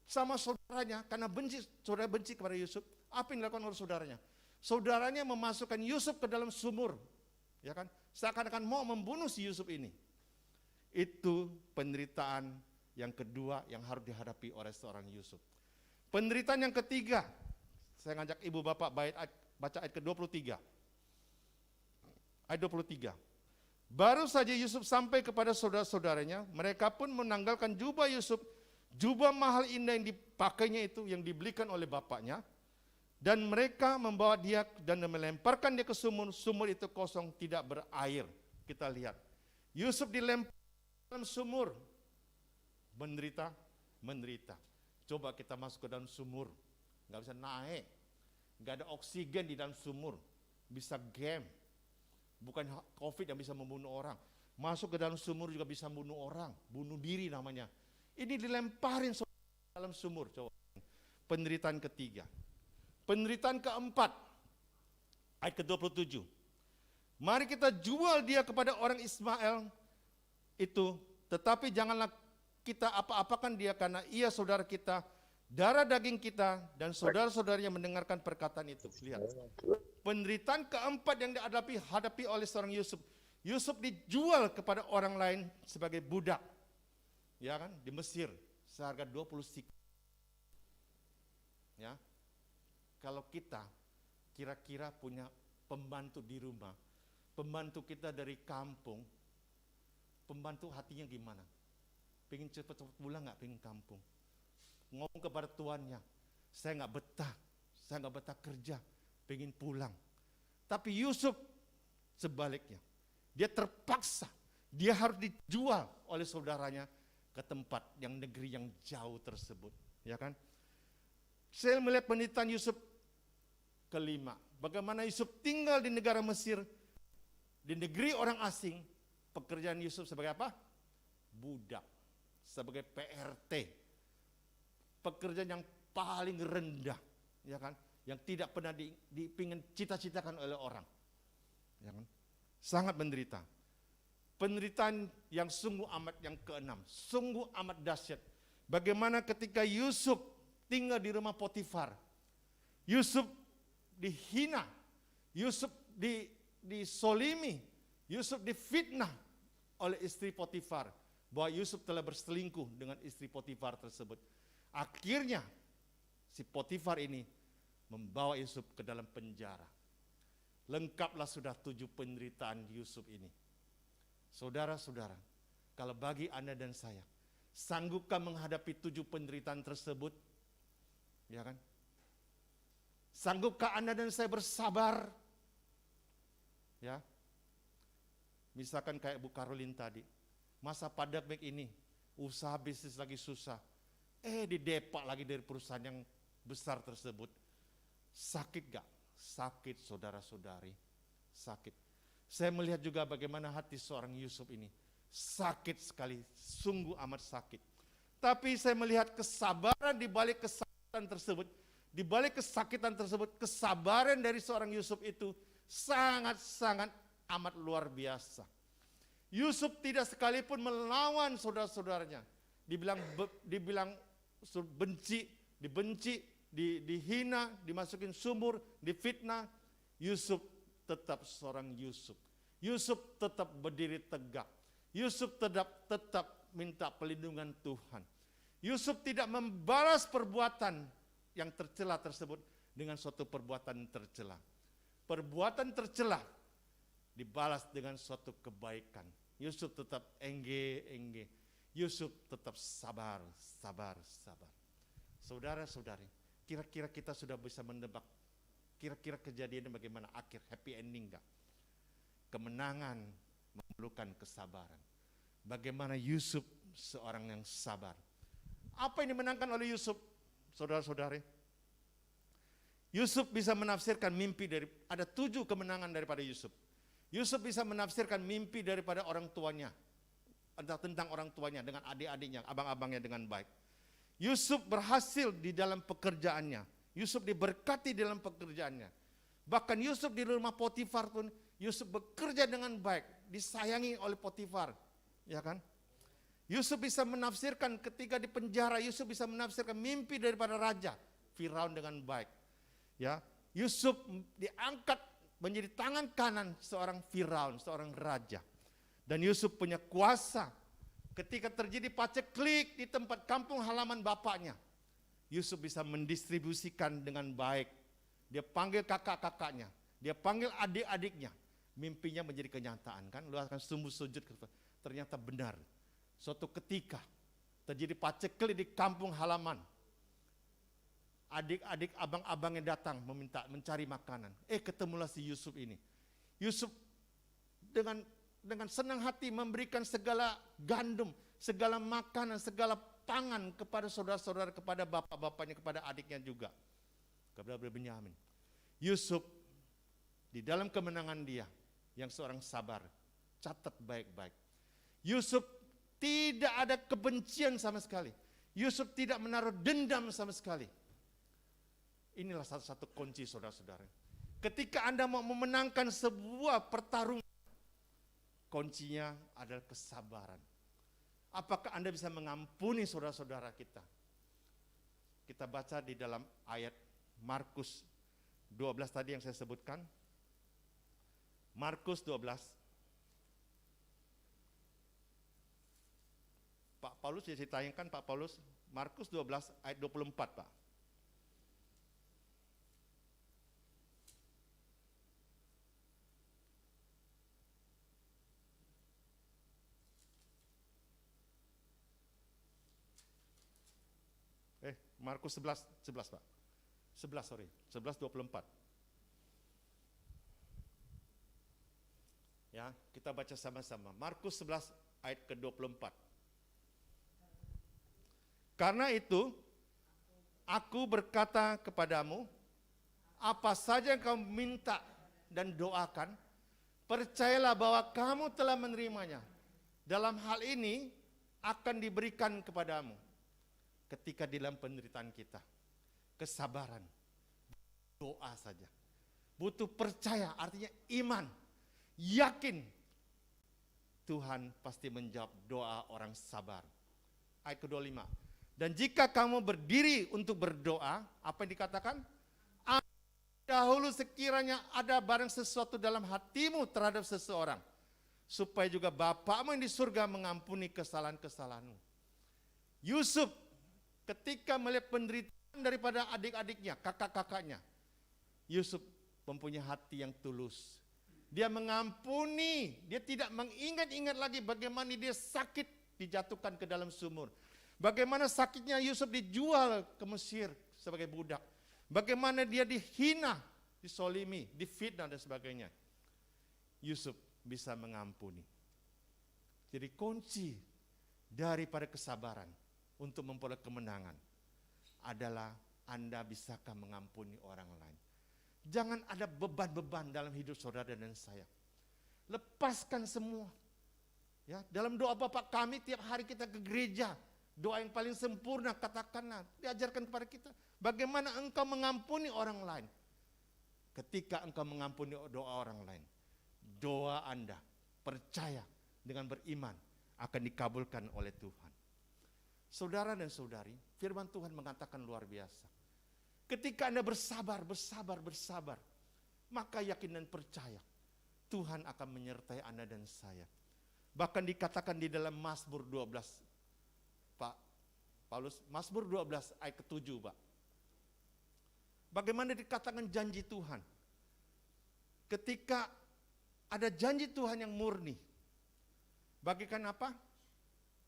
sama saudaranya, karena saudara benci kepada Yusuf, apa yang dilakukan oleh saudaranya? Saudaranya memasukkan Yusuf ke dalam sumur, ya kan? Seakan-akan mau membunuh si Yusuf ini. Itu penderitaan yang kedua yang harus dihadapi oleh seorang Yusuf. Penderitaan yang ketiga, saya ngajak ibu bapak baca ayat ke-23. Ayat 23. Baru saja Yusuf sampai kepada saudara-saudaranya, mereka pun menanggalkan jubah Yusuf, jubah mahal indah yang dipakainya itu, yang dibelikan oleh bapaknya, dan mereka membawa dia dan melemparkan dia ke sumur. Sumur itu kosong, tidak berair. Kita lihat, Yusuf dilempar dalam sumur, menderita. Coba kita masuk ke dalam sumur, nggak bisa naik, nggak ada oksigen di dalam sumur, bisa game. Bukan COVID yang bisa membunuh orang. Masuk ke dalam sumur juga bisa membunuh orang, bunuh diri namanya. Ini dilemparin dalam sumur. Coba. Penderitaan ketiga. Penderitaan keempat, ayat ke-27. Mari kita jual dia kepada orang Ismail itu, tetapi janganlah kita apa-apakan dia karena ia saudara kita, darah daging kita, dan saudara-saudaranya mendengarkan perkataan itu. Lihat. Penderitaan keempat yang dihadapi oleh seorang Yusuf. Yusuf dijual kepada orang lain sebagai budak. Ya kan, di Mesir seharga 20 sikel. Ya. Kalau kita kira-kira punya pembantu di rumah, pembantu kita dari kampung, pembantu hatinya gimana? Pengen cepat-cepat pulang nggak, pengen kampung. Ngomong kepada tuannya, saya nggak betah kerja, pengen pulang. Tapi Yusuf sebaliknya, dia terpaksa, dia harus dijual oleh saudaranya ke tempat yang negeri yang jauh tersebut, ya kan? Saya melihat penderitaan Yusuf kelima, bagaimana Yusuf tinggal di negara Mesir, di negeri orang asing. Pekerjaan Yusuf sebagai apa? Budak, sebagai PRT, pekerjaan yang paling rendah, ya kan? Yang tidak pernah dipingin cita-citakan oleh orang, ya kan? Sangat menderita. Penderitaan yang sungguh amat yang keenam, sungguh amat dahsyat. Bagaimana ketika Yusuf tinggal di rumah Potifar, Yusuf dihina, Yusuf disolimi, Yusuf difitnah oleh istri Potifar, bahwa Yusuf telah berselingkuh dengan istri Potifar tersebut. Akhirnya si Potifar ini membawa Yusuf ke dalam penjara. Lengkaplah sudah 7 penderitaan Yusuf ini. Saudara-saudara, kalau bagi Anda dan saya, sanggupkah menghadapi 7 penderitaan tersebut? Ya kan? Sanggupkah Anda dan saya bersabar? Ya. Misalkan kayak Bu Karolin tadi, masa pandemik ini, usaha bisnis lagi susah, didepak lagi dari perusahaan yang besar tersebut. Sakit gak? Sakit saudara-saudari, sakit. Saya melihat juga bagaimana hati seorang Yusuf ini, sakit sekali, sungguh amat sakit. Tapi saya melihat kesabaran di balik kesakitan tersebut, di balik kesakitan tersebut, kesabaran dari seorang Yusuf itu sangat-sangat amat luar biasa. Yusuf tidak sekalipun melawan saudara-saudaranya. Dibilang benci, dibenci, dihina, dimasukin sumur, difitnah. Yusuf tetap seorang Yusuf. Yusuf tetap berdiri tegak. Yusuf tetap minta pelindungan Tuhan. Yusuf tidak membalas perbuatan yang tercela tersebut dengan suatu perbuatan tercela. Perbuatan tercela dibalas dengan suatu kebaikan. Yusuf tetap engge. Yusuf tetap sabar. Saudara-saudari, kira-kira kita sudah bisa menebak kira-kira kejadiannya bagaimana, akhir happy ending enggak? Kemenangan memerlukan kesabaran. Bagaimana Yusuf seorang yang sabar. Apa yang dimenangkan oleh Yusuf, saudara-saudari? Yusuf bisa menafsirkan mimpi ada 7 kemenangan daripada Yusuf. Yusuf bisa menafsirkan mimpi daripada orang tuanya, tentang orang tuanya dengan adik-adiknya, abang-abangnya dengan baik. Yusuf berhasil di dalam pekerjaannya. Yusuf diberkati dalam pekerjaannya. Bahkan Yusuf di rumah Potifar pun, Yusuf bekerja dengan baik, disayangi oleh Potifar, ya kan? Yusuf bisa menafsirkan ketika di penjara, Yusuf bisa menafsirkan mimpi daripada raja Firaun dengan baik. Ya, Yusuf diangkat menjadi tangan kanan seorang Firaun, seorang raja. Dan Yusuf punya kuasa ketika terjadi paceklik di tempat kampung halaman bapaknya. Yusuf bisa mendistribusikan dengan baik. Dia panggil kakak-kakaknya, dia panggil adik-adiknya. Mimpinya menjadi kenyataan, kan? Lu akan sujud, ternyata benar. Suatu ketika terjadi paceklik di kampung halaman. Adik-adik abang-abangnya datang mencari makanan. Ketemulah si Yusuf ini. Yusuf dengan senang hati memberikan segala gandum, segala makanan, segala pangan kepada saudara-saudara, kepada bapak-bapaknya, kepada adiknya juga, kepada Benyamin. Yusuf di dalam kemenangan dia yang seorang sabar, catat baik-baik. Yusuf tidak ada kebencian sama sekali. Yusuf tidak menaruh dendam sama sekali. Inilah satu kunci, saudara-saudara. Ketika Anda mau memenangkan sebuah pertarungan, kuncinya adalah kesabaran. Apakah Anda bisa mengampuni saudara-saudara kita? Kita baca di dalam ayat Markus 12 tadi yang saya sebutkan. Markus 12. Pak Paulus ya, ditayangkan Pak Paulus. Markus 12 ayat 24, Pak. Markus 11 Pak. 11:24. Ya, kita baca sama-sama. Markus 11 ayat ke-24. Karena itu, aku berkata kepadamu, apa saja yang kamu minta dan doakan, percayalah bahwa kamu telah menerimanya. Dalam hal ini akan diberikan kepadamu. Ketika di dalam penderitaan kita, kesabaran, doa saja. Butuh percaya, artinya iman, yakin. Tuhan pasti menjawab doa orang sabar. Ayat ke-25. Dan jika kamu berdiri untuk berdoa, apa yang dikatakan? Dahulu sekiranya ada barang sesuatu dalam hatimu terhadap seseorang, supaya juga Bapakmu yang di surga mengampuni kesalahan-kesalahanmu. Yusuf ketika melihat penderitaan daripada adik-adiknya, kakak-kakaknya, Yusuf mempunyai hati yang tulus. Dia mengampuni, dia tidak mengingat-ingat lagi bagaimana dia sakit dijatuhkan ke dalam sumur. Bagaimana sakitnya Yusuf dijual ke Mesir sebagai budak. Bagaimana dia dihina, disolimi, difitnah dan sebagainya. Yusuf bisa mengampuni. Jadi kunci daripada kesabaran untuk memperoleh kemenangan adalah Anda bisakah mengampuni orang lain. Jangan ada beban-beban dalam hidup saudara dan saya. Lepaskan semua. Ya, dalam doa Bapa kami tiap hari kita ke gereja, doa yang paling sempurna katakanlah, diajarkan kepada kita bagaimana engkau mengampuni orang lain. Ketika engkau mengampuni doa orang lain, doa Anda percaya dengan beriman akan dikabulkan oleh Tuhan. Saudara dan saudari, firman Tuhan mengatakan luar biasa. Ketika Anda bersabar, maka yakin dan percaya Tuhan akan menyertai Anda dan saya. Bahkan dikatakan di dalam Mazmur 12, Pak Paulus, Mazmur 12 ayat ke-7, Pak. Bagaimana dikatakan janji Tuhan? Ketika ada janji Tuhan yang murni, bagikan apa?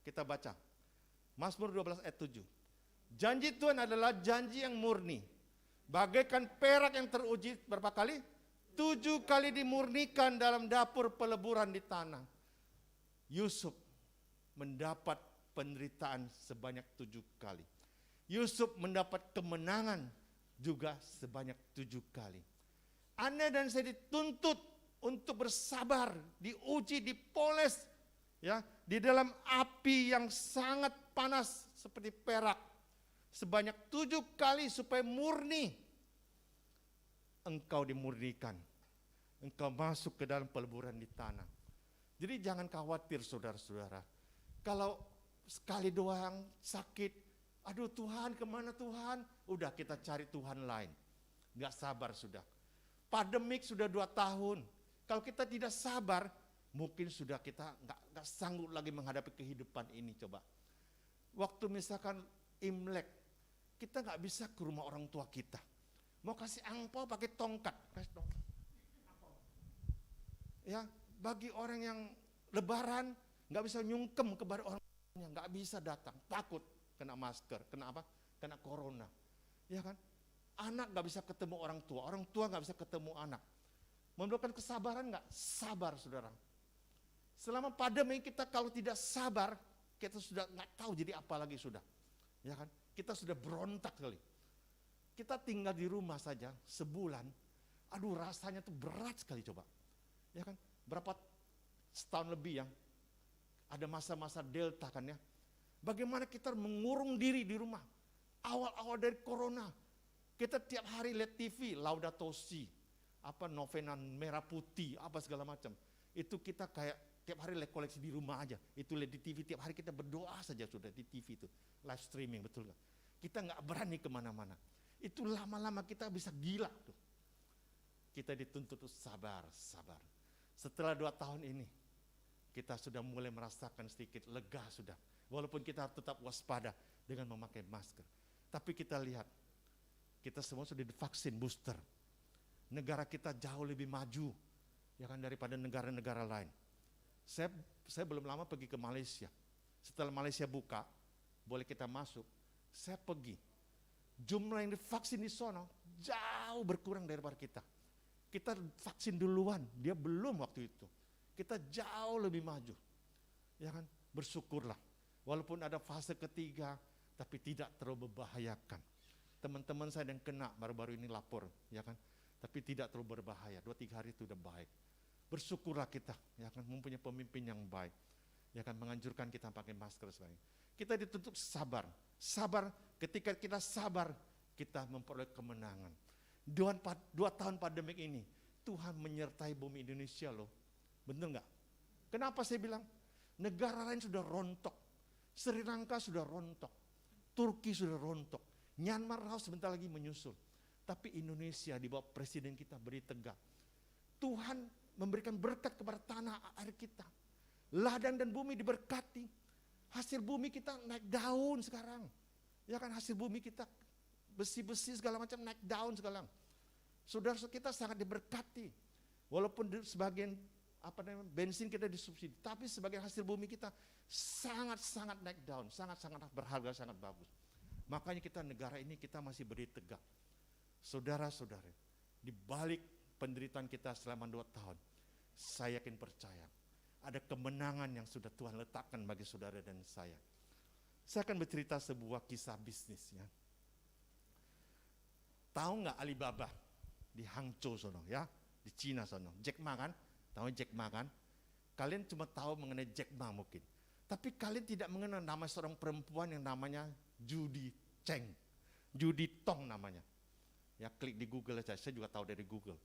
Kita baca. Mazmur 12 ayat 7. Janji Tuhan adalah janji yang murni. Bagaikan perak yang teruji berapa kali? 7 kali dimurnikan dalam dapur peleburan di tanah. Yusuf mendapat penderitaan sebanyak 7 kali. Yusuf mendapat kemenangan juga sebanyak 7 kali. Anda dan saya dituntut untuk bersabar, diuji, dipoles, ya, di dalam api yang sangat panas seperti perak sebanyak 7 kali supaya murni. Engkau dimurnikan, engkau masuk ke dalam peleburan di tanah. Jadi jangan khawatir saudara-saudara, kalau sekali doang sakit, aduh Tuhan kemana Tuhan, udah kita cari Tuhan lain, gak sabar sudah. Pandemik sudah 2 tahun, kalau kita tidak sabar, mungkin sudah kita gak sanggup lagi menghadapi kehidupan ini. Coba, waktu misalkan Imlek, kita gak bisa ke rumah orang tua kita, mau kasih angpau pakai tongkat, kasih tongkat. Ya, bagi orang yang lebaran gak bisa nyungkem kepada orang tuanya, gak bisa datang, takut kena masker, kena apa? Kena corona, ya kan? Anak gak bisa ketemu orang tua gak bisa ketemu anak. Memerlukan kesabaran gak? Sabar saudara. Selama pandemi kita kalau tidak sabar, kita sudah gak tahu jadi apa lagi sudah, ya kan? Kita sudah berontak kali. Kita tinggal di rumah saja sebulan, aduh rasanya tuh berat sekali coba, ya kan? Berapa setahun lebih ya, ada masa-masa delta kan ya. Bagaimana kita mengurung diri di rumah. Awal-awal dari corona, kita tiap hari lihat TV, Laudato Si, apa novena merah putih, apa segala macam. Itu kita kayak tiap hari koleksi di rumah aja. Itu lihat di TV, tiap hari kita berdoa saja sudah di TV itu. Live streaming, betul gak? Kita gak berani kemana-mana. Itu lama-lama kita bisa gila tuh. Kita dituntut untuk sabar. Setelah 2 tahun ini, kita sudah mulai merasakan sedikit lega sudah. Walaupun kita tetap waspada dengan memakai masker. Tapi kita lihat, kita semua sudah divaksin booster. Negara kita jauh lebih maju, ya kan, daripada negara-negara lain. Saya belum lama pergi ke Malaysia. Setelah Malaysia buka, boleh kita masuk, saya pergi. Jumlah yang divaksin di sana jauh berkurang daripada kita. Kita vaksin duluan, dia belum waktu itu. Kita jauh lebih maju, ya kan? Bersyukurlah. Walaupun ada fase ketiga, tapi tidak terlalu membahayakan. Teman-teman saya yang kena baru-baru ini lapor, ya kan? Tapi tidak terlalu berbahaya, 2-3 hari itu udah baik. Bersyukurlah kita, ya kan, mempunyai pemimpin yang baik, ya kan, menganjurkan kita pakai masker sebagainya. Kita dituntut sabar. Ketika kita sabar, kita memperoleh kemenangan. 2 tahun pandemik ini, Tuhan menyertai bumi Indonesia loh. Benar nggak? Kenapa saya bilang? Negara lain sudah rontok. Sri Lanka sudah rontok. Turki sudah rontok. Myanmar sebentar lagi menyusul. Tapi Indonesia di bawah presiden kita beri tegak. Tuhan memberikan berkat kepada tanah air kita. Ladang dan bumi diberkati. Hasil bumi kita naik daun sekarang. Ya kan, hasil bumi kita besi-besi segala macam naik daun sekarang. Saudara kita sangat diberkati. Walaupun sebagian bensin kita disubsidi, tapi sebagai hasil bumi kita sangat-sangat naik daun, sangat-sangat berharga, sangat bagus. Makanya kita negara ini kita masih berdiri tegak. Saudara-saudara, di balik penderitaan kita selama 2 tahun, saya yakin percaya ada kemenangan yang sudah Tuhan letakkan bagi saudara dan saya. Saya akan bercerita sebuah kisah bisnis ya. Tahu nggak Alibaba di Hangzhou sono ya, di Cina sono, Jack Ma kan? Tahu Jack Ma kan? Kalian cuma tahu mengenai Jack Ma mungkin. Tapi kalian tidak mengenal nama seorang perempuan yang namanya Judy Cheng. Judy Tong namanya. Ya klik di Google aja, saya juga tahu dari Google.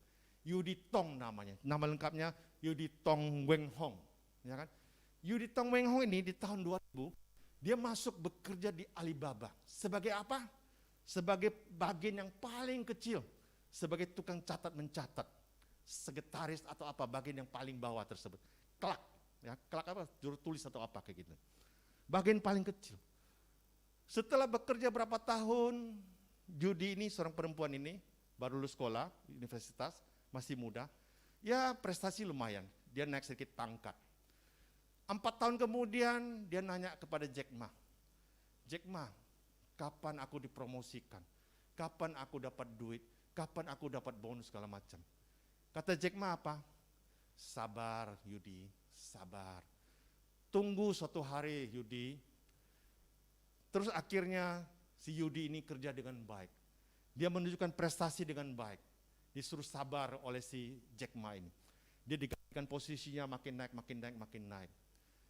Judy Tong namanya. Nama lengkapnya Judy Tong Weng Hong. Ya kan? Judy Tong Weng Hong ini di tahun 2000 dia masuk bekerja di Alibaba. Sebagai apa? Sebagai bagian yang paling kecil. Sebagai tukang catat mencatat. Sekretaris atau apa, bagian yang paling bawah tersebut. Clerk, ya, clerk apa? Juru tulis atau apa kayak gitu. Bagian paling kecil. Setelah bekerja berapa tahun, Judy ini, seorang perempuan ini, baru lulus sekolah, universitas, masih muda. Ya prestasi lumayan, dia naik sedikit pangkat. 4 tahun kemudian dia nanya kepada Jack Ma. Jack Ma, kapan aku dipromosikan? Kapan aku dapat duit? Kapan aku dapat bonus segala macam? Kata Jack Ma apa? Sabar Yudi, sabar. Tunggu suatu hari Yudi. Terus akhirnya si Yudi ini kerja dengan baik. Dia menunjukkan prestasi dengan baik. Disuruh sabar oleh si Jack Ma ini. Dia digantikan posisinya makin naik, makin naik, makin naik.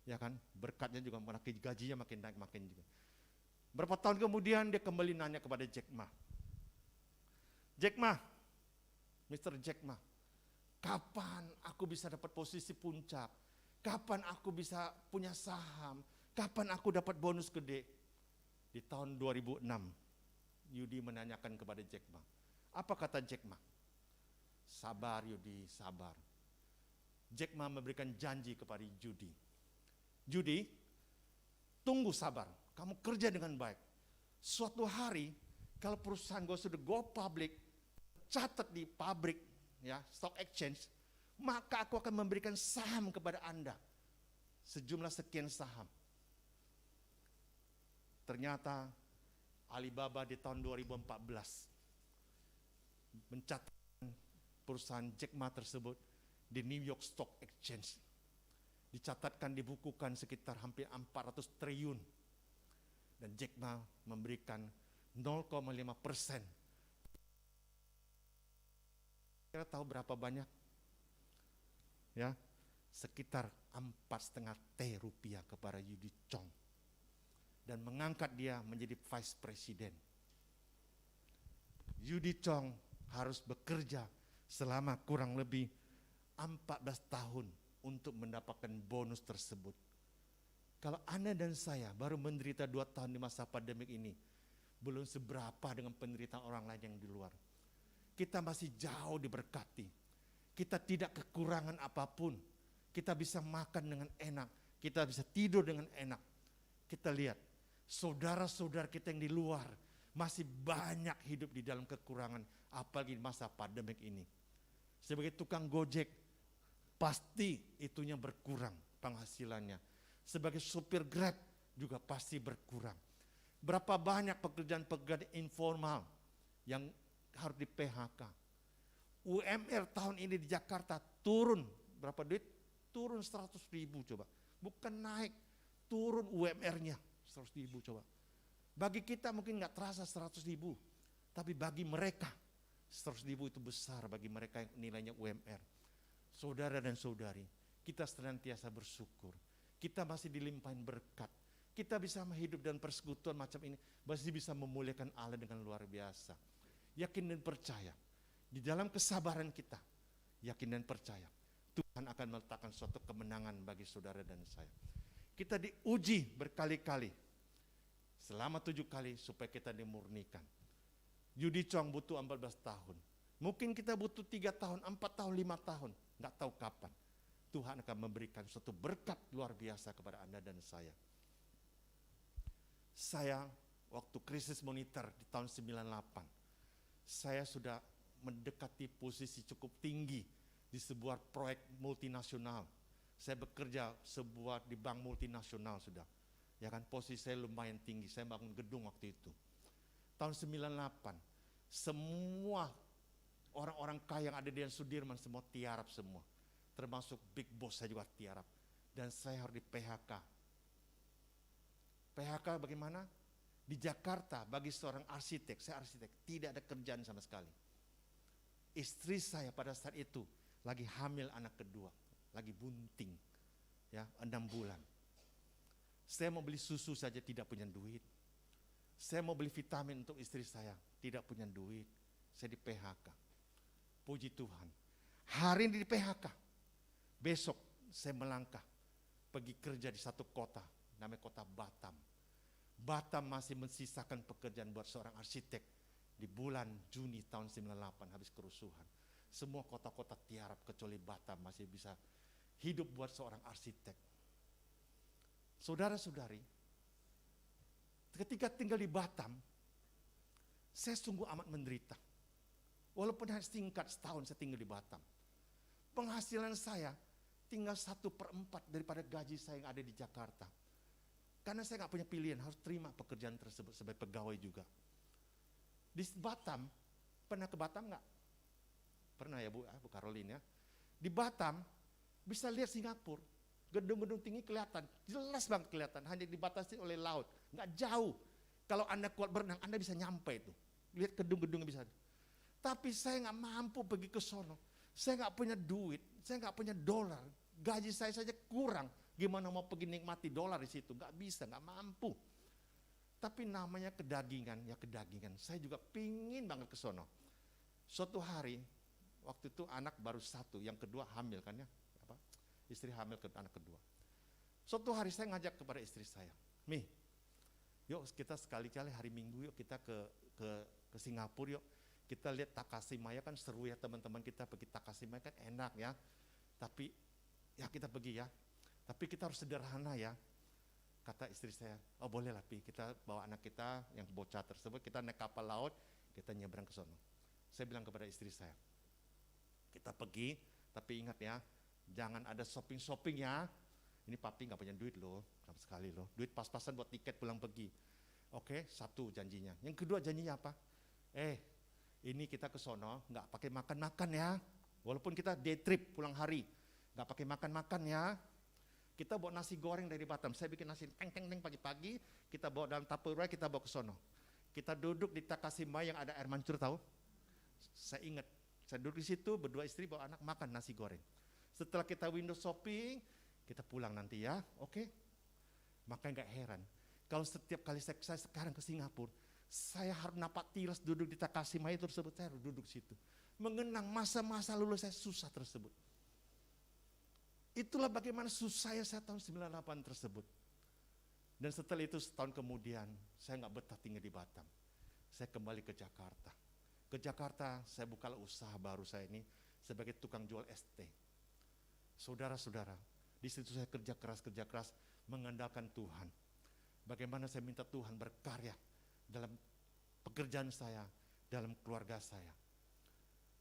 Ya kan, berkatnya juga makin, gajinya makin naik, makin juga. Berapa tahun kemudian dia kembali nanya kepada Jack Ma. Jack Ma, Mr. Jack Ma, kapan aku bisa dapat posisi puncak? Kapan aku bisa punya saham? Kapan aku dapat bonus gede? Di tahun 2006, Yudi menanyakan kepada Jack Ma. Apa kata Jack Ma? Sabar Yudi, sabar. Jack Ma memberikan janji kepada Judy. Judy, tunggu sabar. Kamu kerja dengan baik. Suatu hari, kalau perusahaan gue sudah go public, catat di pabrik, ya, stock exchange, maka aku akan memberikan saham kepada Anda. Sejumlah sekian saham. Ternyata Alibaba di tahun 2014 mencatatkan perusahaan Jack Ma tersebut di New York Stock Exchange. Dicatatkan, dibukukan sekitar hampir 400 triliun. Dan Jack Ma memberikan 0,5%. Kira tahu berapa banyak? Ya, sekitar 4,5 T rupiah kepada Yudi Chong. Dan mengangkat dia menjadi vice president. Yudi Chong harus bekerja selama kurang lebih 14 tahun untuk mendapatkan bonus tersebut. Kalau Anda dan saya baru menderita 2 tahun di masa pandemik ini, belum seberapa dengan penderitaan orang lain yang di luar. Kita masih jauh diberkati. Kita tidak kekurangan apapun. Kita bisa makan dengan enak. Kita bisa tidur dengan enak. Kita lihat, saudara-saudara kita yang di luar masih banyak hidup di dalam kekurangan, apalagi di masa pandemik ini. Sebagai tukang Gojek, pasti itunya berkurang penghasilannya. Sebagai supir Grab juga pasti berkurang. Berapa banyak pekerjaan-pekerjaan informal yang harus di PHK. UMR tahun ini di Jakarta turun, berapa duit? Turun 100.000 coba. Bukan naik, turun UMR-nya 100.000 coba. Bagi kita mungkin nggak terasa 100.000, tapi bagi mereka 100.000 itu besar bagi mereka yang nilainya UMR. Saudara dan saudari, kita senantiasa bersyukur. Kita masih dilimpahin berkat. Kita bisa hidup dan persekutuan macam ini, masih bisa memuliakan Allah dengan luar biasa. Yakin dan percaya, di dalam kesabaran kita, yakin dan percaya, Tuhan akan meletakkan suatu kemenangan bagi saudara dan saya. Kita diuji berkali-kali, selama 7 kali supaya kita dimurnikan. Yudi Chong butuh 14 tahun. Mungkin kita butuh 3 tahun, 4 tahun, 5 tahun. Nggak tahu kapan. Tuhan akan memberikan suatu berkat luar biasa kepada Anda dan saya. Saya waktu krisis moneter di tahun 98, saya sudah mendekati posisi cukup tinggi di sebuah proyek multinasional. Saya bekerja di bank multinasional sudah. Ya kan, posisi saya lumayan tinggi, saya bangun gedung waktu itu. Tahun 98, semua orang-orang kaya yang ada di Sudirman semua tiarap semua. termasuk big boss saya juga tiarap. Dan saya harus di PHK. PHK bagaimana? Di Jakarta bagi seorang arsitek, saya arsitek, tidak ada kerjaan sama sekali. Istri saya pada saat itu lagi hamil anak kedua, lagi bunting, ya 6 bulan. Saya mau beli susu saja tidak punya duit. Saya mau beli vitamin untuk istri saya, tidak punya duit. Saya di PHK. Puji Tuhan. Hari ini di PHK. Besok saya melangkah pergi kerja di satu kota, namanya kota Batam. Batam masih mensisakan pekerjaan buat seorang arsitek di bulan Juni tahun 98 habis kerusuhan. Semua kota-kota tiarap kecuali Batam masih bisa hidup buat seorang arsitek. Saudara-saudari, ketika tinggal di Batam, saya sungguh amat menderita. Walaupun hanya singkat setahun saya tinggal di Batam. Penghasilan saya tinggal 1/4 daripada gaji saya yang ada di Jakarta. Karena saya nggak punya pilihan, harus terima pekerjaan tersebut sebagai pegawai juga. Di Batam, pernah ke Batam nggak? Pernah ya Bu Caroline ya. Di Batam bisa lihat Singapura, gedung-gedung tinggi kelihatan, jelas banget kelihatan, hanya dibatasi oleh laut, nggak jauh. Kalau Anda kuat berenang, Anda bisa nyampe itu, lihat gedung-gedungnya bisa. Tapi saya nggak mampu pergi ke sono, saya nggak punya duit, saya nggak punya dolar, gaji saya saja kurang. Gimana mau pergi nikmati dolar di situ? Nggak bisa, nggak mampu. Tapi namanya kedagingan, ya kedagingan. Saya juga pingin banget ke sono. Suatu hari, waktu itu anak baru 1, yang kedua hamil kan ya, istri hamil ke anak kedua. Suatu hari saya ngajak kepada istri saya, Mi, yuk kita sekali-kali hari Minggu yuk kita ke Singapura yuk. Kita lihat Takashimaya kan seru ya teman-teman, kita pergi Takashimaya kan enak ya. Tapi ya kita pergi ya. Tapi kita harus sederhana ya. Kata istri saya, oh boleh lah Pi, kita bawa anak kita yang bocah tersebut, kita naik kapal laut, kita nyebrang ke sono. Saya bilang kepada istri saya, kita pergi, tapi ingat ya, jangan ada shopping-shopping ya. Ini papi gak punya duit loh, sama sekali loh. Duit pas-pasan buat tiket pulang pergi. Oke, 1 janjinya. Yang kedua janjinya apa? Ini kita ke sono, gak pakai makan-makan ya. Walaupun kita day trip pulang hari, gak pakai makan-makan ya. Kita bawa nasi goreng dari Batam. Saya bikin nasi teng-teng-teng pagi-pagi, kita bawa dalam Tupperware, kita bawa ke sono. Kita duduk di Takashimaya yang ada air mancur tahu? Saya ingat, saya duduk di situ berdua istri bawa anak makan nasi goreng. Setelah kita window shopping, kita pulang nanti ya, oke? Makanya gak heran, kalau setiap kali saya sekarang ke Singapura, saya harus napak tilas duduk di Takashimaya tersebut, saya harus duduk situ. Mengenang masa-masa lalu saya susah tersebut. Itulah bagaimana susah saya tahun 98 tersebut. Dan setelah itu setahun kemudian, saya gak betah tinggal di Batam. Saya kembali ke Jakarta. Ke Jakarta saya bukalah usaha baru saya ini sebagai tukang jual ST. Saudara-saudara, di situ saya kerja keras mengandalkan Tuhan. Bagaimana saya minta Tuhan berkarya dalam pekerjaan saya, dalam keluarga saya.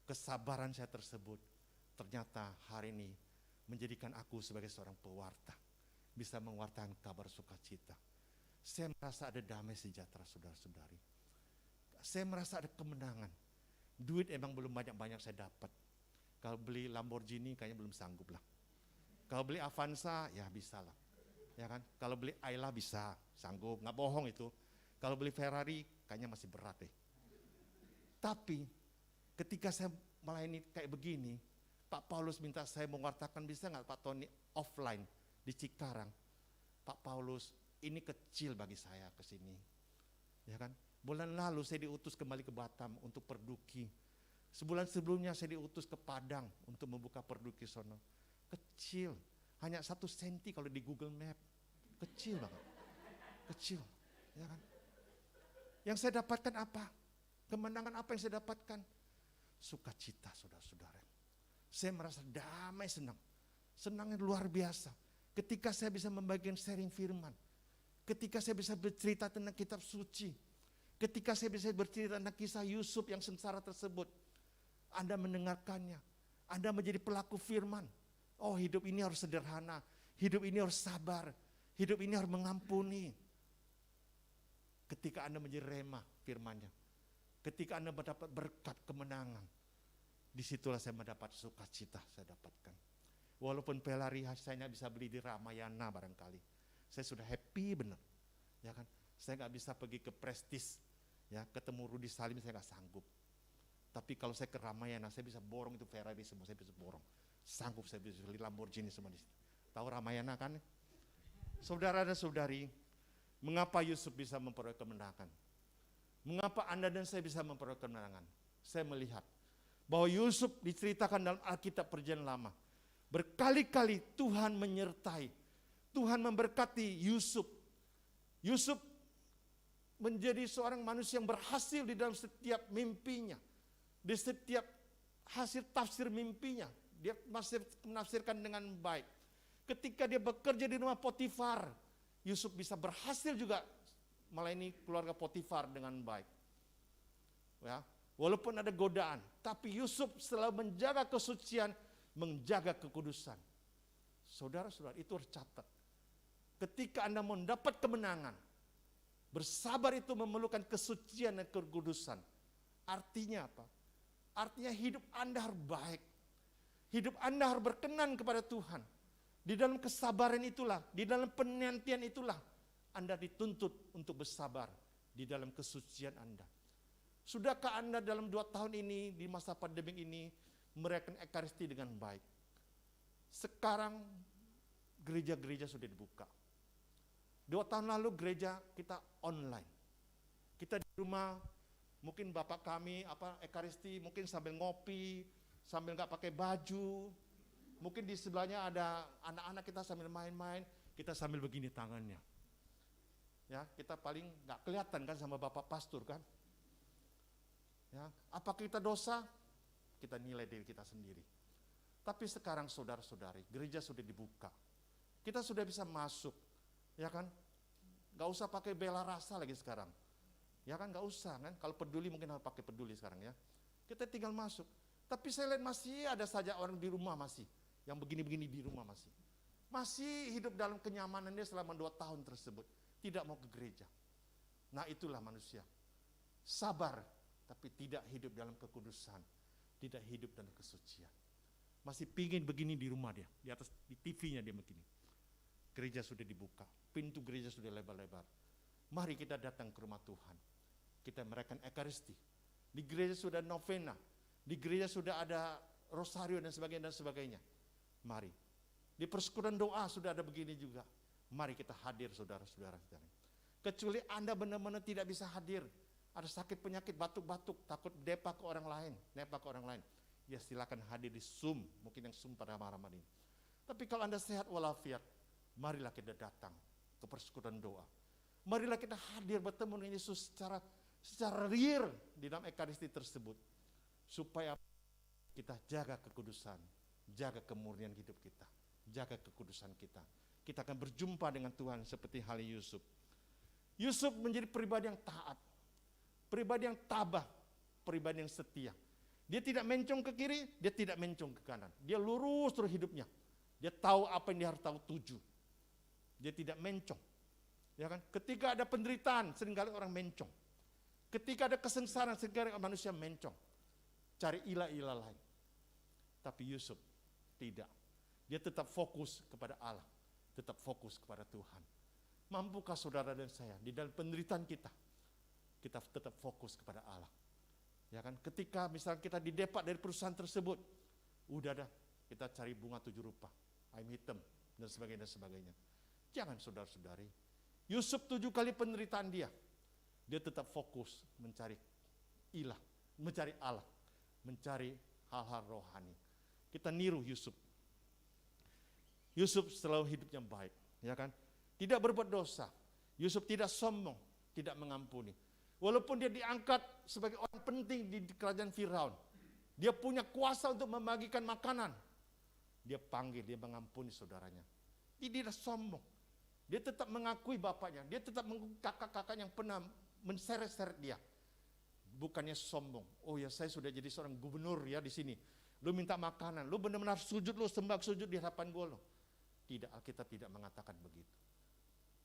Kesabaran saya tersebut ternyata hari ini menjadikan aku sebagai seorang pewarta, bisa mewartakan kabar sukacita. Saya merasa ada damai sejahtera saudara-saudari. Saya merasa ada kemenangan. Duit emang belum banyak-banyak saya dapat. Kalau beli Lamborghini kayaknya belum sanggup lah. Kalau beli Avanza ya bisa lah. Ya kan? Kalau beli Ayla bisa, sanggup, nggak bohong itu. Kalau beli Ferrari kayaknya masih berat deh. Tapi ketika saya melayani kayak begini, Pak Paulus minta saya mewartakan, bisa nggak Pak Tony offline di Cikarang. Pak Paulus, ini kecil bagi saya ke sini. Ya kan? Bulan lalu saya diutus kembali ke Batam untuk perduki. Sebulan sebelumnya saya diutus ke Padang untuk membuka perduki sono. Kecil, hanya 1 senti kalau di Google Map. Kecil banget. Kecil, ya kan? Yang saya dapatkan apa? Kemenangan apa yang saya dapatkan? Sukacita, saudara-saudara. Saya merasa damai, senang. Senangnya luar biasa. Ketika saya bisa membagikan sharing firman. Ketika saya bisa bercerita tentang kitab suci. Ketika saya bisa bercerita tentang kisah Yusuf yang sengsara tersebut. Anda mendengarkannya. Anda menjadi pelaku firman. Oh, hidup ini harus sederhana. Hidup ini harus sabar. Hidup ini harus mengampuni. Ketika Anda menjadi rema firmannya. Ketika Anda mendapat berkat kemenangan. Disitulah saya mendapat sukacita saya dapatkan. Walaupun pelari saya nggak bisa beli di Ramayana barangkali, saya sudah happy bener, ya kan? Saya nggak bisa pergi ke Prestige, ya ketemu Rudi Salim saya nggak sanggup. Tapi kalau saya ke Ramayana, saya bisa borong itu Ferrari semua, saya bisa borong. Sanggup saya bisa beli Lamborghini semua di situ. Tahu Ramayana kan? Saudara dan saudari, mengapa Yusuf bisa memperoleh kemenangan? Mengapa Anda dan saya bisa memperoleh kemenangan? Saya melihat bahwa Yusuf diceritakan dalam Alkitab Perjanjian Lama. Berkali-kali Tuhan menyertai, Tuhan memberkati Yusuf. Yusuf menjadi seorang manusia yang berhasil di dalam setiap mimpinya. Di setiap hasil tafsir mimpinya, dia masih menafsirkan dengan baik. Ketika dia bekerja di rumah Potifar, Yusuf bisa berhasil juga melayani keluarga Potifar dengan baik. Ya, walaupun ada godaan, tapi Yusuf selalu menjaga kesucian, menjaga kekudusan. Saudara-saudara, itu harus catat. Ketika Anda mendapat kemenangan, bersabar itu memerlukan kesucian dan kekudusan. Artinya apa? Artinya hidup Anda harus baik. Hidup Anda harus berkenan kepada Tuhan. Di dalam kesabaran itulah, di dalam penantian itulah, Anda dituntut untuk bersabar di dalam kesucian Anda. Sudahkah Anda dalam 2 tahun ini, di masa pandemi ini, merayakan Ekaristi dengan baik? Sekarang gereja-gereja sudah dibuka. 2 tahun lalu gereja kita online. Kita di rumah, mungkin bapak kami Ekaristi mungkin sambil ngopi, sambil nggak pakai baju. Mungkin di sebelahnya ada anak-anak kita sambil main-main, kita sambil begini tangannya. Ya, kita paling nggak kelihatan kan sama bapak pastor kan. Ya, apa kita dosa? Kita nilai diri kita sendiri. Tapi sekarang saudara-saudari, gereja sudah dibuka. Kita sudah bisa masuk, ya kan? Gak usah pakai bela rasa lagi sekarang. Ya kan, gak usah kan? Kalau peduli mungkin harus pakai peduli sekarang ya. Kita tinggal masuk. Tapi saya lihat masih ada saja orang di rumah masih. Yang begini-begini di rumah masih. Masih hidup dalam kenyamanannya selama 2 tahun tersebut. Tidak mau ke gereja. Nah itulah manusia. Sabar, tapi tidak hidup dalam kekudusan. Tidak hidup dalam kesucian. Masih pingin begini di rumah dia, di atas di TV-nya dia begini. Gereja sudah dibuka, pintu gereja sudah lebar-lebar. Mari kita datang ke rumah Tuhan. Kita merayakan Ekaristi. Di gereja sudah novena, di gereja sudah ada rosario dan sebagainya. Mari. Di persekutuan doa sudah ada begini juga. Mari kita hadir saudara-saudara. Kecuali Anda benar-benar tidak bisa hadir. Ada sakit penyakit, batuk-batuk, takut nepa ke orang lain. Ya silakan hadir di Zoom, mungkin yang Zoom pada malam ini. Tapi kalau Anda sehat walafiat, marilah kita datang ke persekutuan doa. Marilah kita hadir bertemu dengan Yesus secara real di dalam Ekaristi tersebut. Supaya kita jaga kekudusan, jaga kemurnian hidup kita, jaga kekudusan kita. Kita akan berjumpa dengan Tuhan seperti halnya Yusuf. Yusuf menjadi pribadi yang taat, pribadi yang tabah, pribadi yang setia. Dia tidak mencong ke kiri, dia tidak mencong ke kanan. Dia lurus terus hidupnya. Dia tahu apa yang dia harus tahu tuju. Dia tidak mencong. Ya kan? Ketika ada penderitaan, seringkali orang mencong. Ketika ada kesengsaraan, seringkali manusia mencong. Cari ilah-ilah lain. Tapi Yusuf tidak. Dia tetap fokus kepada Allah. Tetap fokus kepada Tuhan. Mampukah saudara dan saya di dalam penderitaan kita tetap fokus kepada Allah. Ya kan, ketika misalnya kita didepak dari perusahaan tersebut, udah dah, kita cari bunga 7 rupa, ayam hitam, dan sebagainya. Jangan saudara-saudari. Yusuf 7 kali penderitaan dia tetap fokus mencari ilah, mencari Allah, mencari hal-hal rohani. Kita niru Yusuf. Yusuf selalu hidupnya baik, ya kan? Tidak berbuat dosa. Yusuf tidak sombong, tidak mengampuni. Walaupun dia diangkat sebagai orang penting di kerajaan Firaun, dia punya kuasa untuk membagikan makanan. Dia panggil, dia mengampuni saudaranya. Dia tidak sombong. Dia tetap mengakui bapaknya, dia tetap mengakui kakak-kakak yang pernah menseret-seret dia. Bukannya sombong. Oh ya, saya sudah jadi seorang gubernur ya di sini. Lu minta makanan, lu benar-benar sujud, lu sembah sujud di hadapan gue lo. Tidak, Alkitab tidak mengatakan begitu.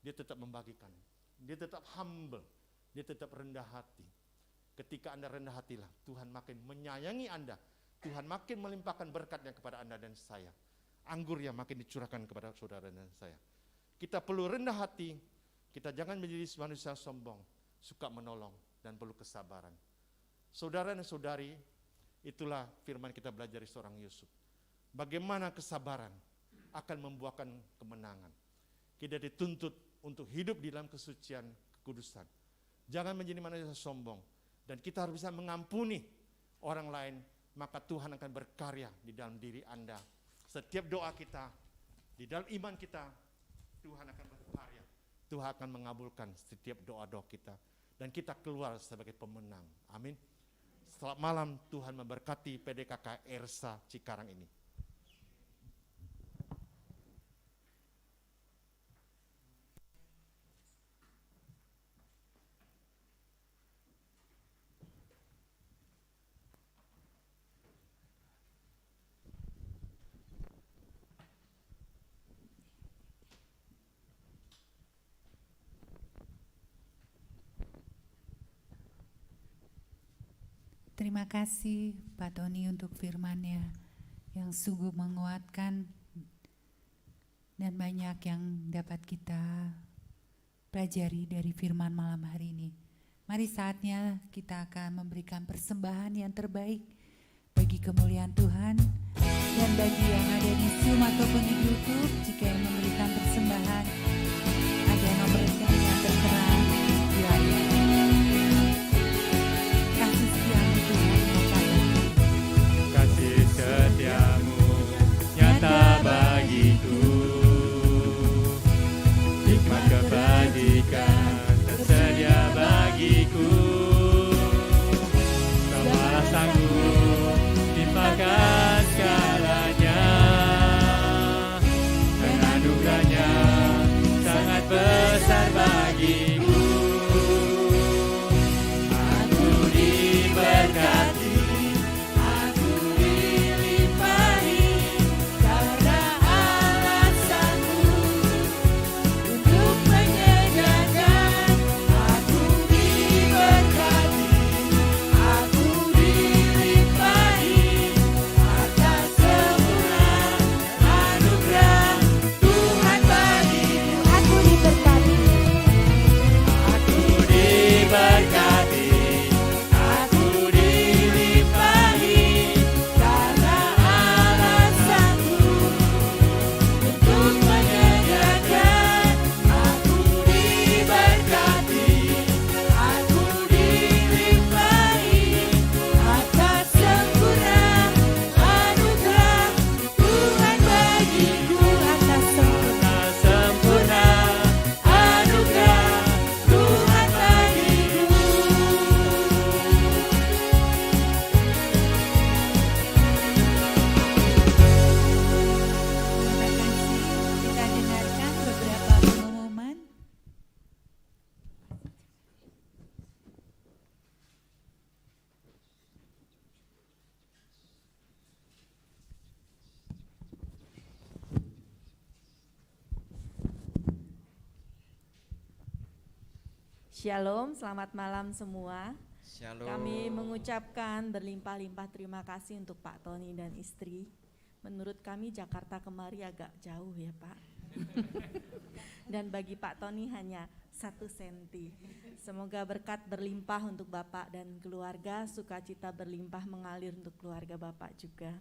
Dia tetap membagikan. Dia tetap humble. Dia tetap rendah hati. Ketika Anda rendah hatilah, Tuhan makin menyayangi Anda. Tuhan makin melimpahkan berkatnya kepada Anda dan saya. anggur yang makin dicurahkan kepada saudara dan saya. Kita perlu rendah hati, kita jangan menjadi manusia sombong, suka menolong, dan perlu kesabaran. Saudara dan saudari, itulah firman kita belajar dari seorang Yusuf. Bagaimana kesabaran akan membuahkan kemenangan. Kita dituntut untuk hidup di dalam kesucian, kekudusan. Jangan menjadi manusia sombong. Dan kita harus bisa mengampuni orang lain, maka Tuhan akan berkarya di dalam diri Anda. Setiap doa kita, di dalam iman kita, Tuhan akan berkarya. Tuhan akan mengabulkan setiap doa-doa kita. Dan kita keluar sebagai pemenang. Amin. Selamat malam, Tuhan memberkati PDKK Ersa Cikarang ini. Terima kasih Pak Tony untuk firman-Nya yang sungguh menguatkan dan banyak yang dapat kita pelajari dari firman malam hari ini. Mari saatnya kita akan memberikan persembahan yang terbaik bagi kemuliaan Tuhan, dan bagi yang ada di Zoom ataupun di YouTube, jika yang memberikan persembahan, ada nomor rekening yang tertera di layar. Kasih setiamu nyata bagiku, hikmat kebajikan tersedia bagiku. Kau sanggup timpakan segalanya, dan anugerahnya sangat besar bagiku. Aku diberkati, aku dilimpahi, karena Allah sanggup untuk menyediakan. Aku diberkati, aku dilimpahi, atas semua anugerah Tuhan bagiku. Aku diberkati, aku diberkati, aku dilimpahi, karena Allah sanggup untuk menyediakan. Aku diberkati, aku dilimpahi, atas sempurna anugerah Tuhan bagiku. Atas sempurna anugerah Tuhan bagiku. Terima kasih. Kita dengarkan beberapa pengumuman. Shalom, selamat malam semua. Shalom. Kami mengucapkan berlimpah-limpah terima kasih untuk Pak Tony dan istri. Menurut kami Jakarta kemari agak jauh ya Pak. Dan bagi Pak Tony hanya 1 senti. Semoga berkat berlimpah untuk Bapak dan keluarga, sukacita berlimpah mengalir untuk keluarga Bapak juga.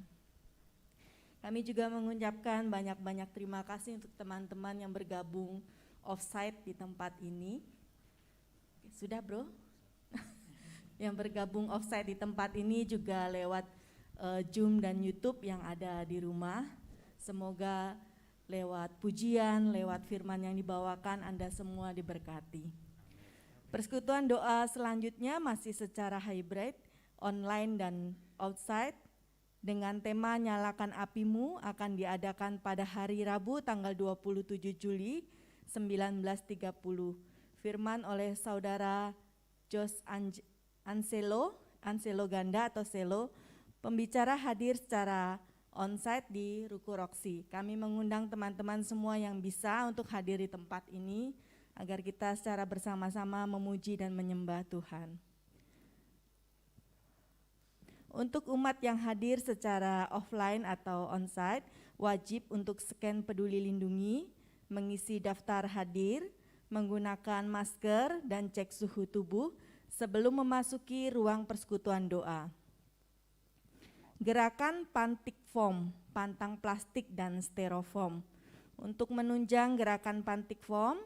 Kami juga mengucapkan banyak-banyak terima kasih untuk teman-teman yang bergabung offsite di tempat ini. Sudah bro? Yang bergabung offsite di tempat ini juga lewat Zoom dan YouTube yang ada di rumah. Semoga lewat pujian, lewat firman yang dibawakan Anda semua diberkati. Persekutuan doa selanjutnya masih secara hybrid, online dan outside, dengan tema Nyalakan Apimu akan diadakan pada hari Rabu tanggal 27 Juli 1930. Firman oleh Saudara Jos Anselo Ganda atau Selo. Pembicara hadir secara onsite di Ruko Roksi. Kami mengundang teman-teman semua yang bisa untuk hadir di tempat ini agar kita secara bersama-sama memuji dan menyembah Tuhan. Untuk umat yang hadir secara offline atau onsite, wajib untuk scan Peduli Lindungi, mengisi daftar hadir, menggunakan masker dan cek suhu tubuh sebelum memasuki ruang persekutuan doa. Gerakan pantik foam, pantang plastik dan styrofoam. Untuk menunjang gerakan pantik foam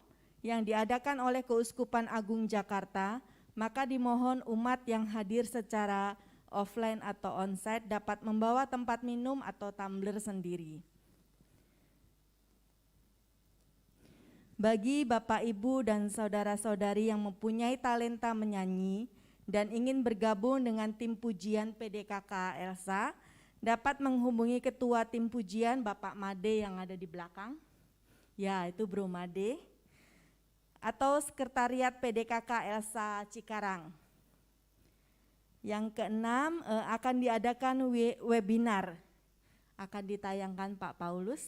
yang diadakan oleh Keuskupan Agung Jakarta, maka dimohon umat yang hadir secara offline atau onsite dapat membawa tempat minum atau tumbler sendiri. Bagi Bapak, Ibu, dan saudara-saudari yang mempunyai talenta menyanyi dan ingin bergabung dengan tim pujian PDKK Elsa, dapat menghubungi Ketua Tim Pujian Bapak Made yang ada di belakang. Ya, itu Bro Made. Atau Sekretariat PDKK Elsa Cikarang. Yang keenam, akan diadakan webinar. Akan ditayangkan Pak Paulus.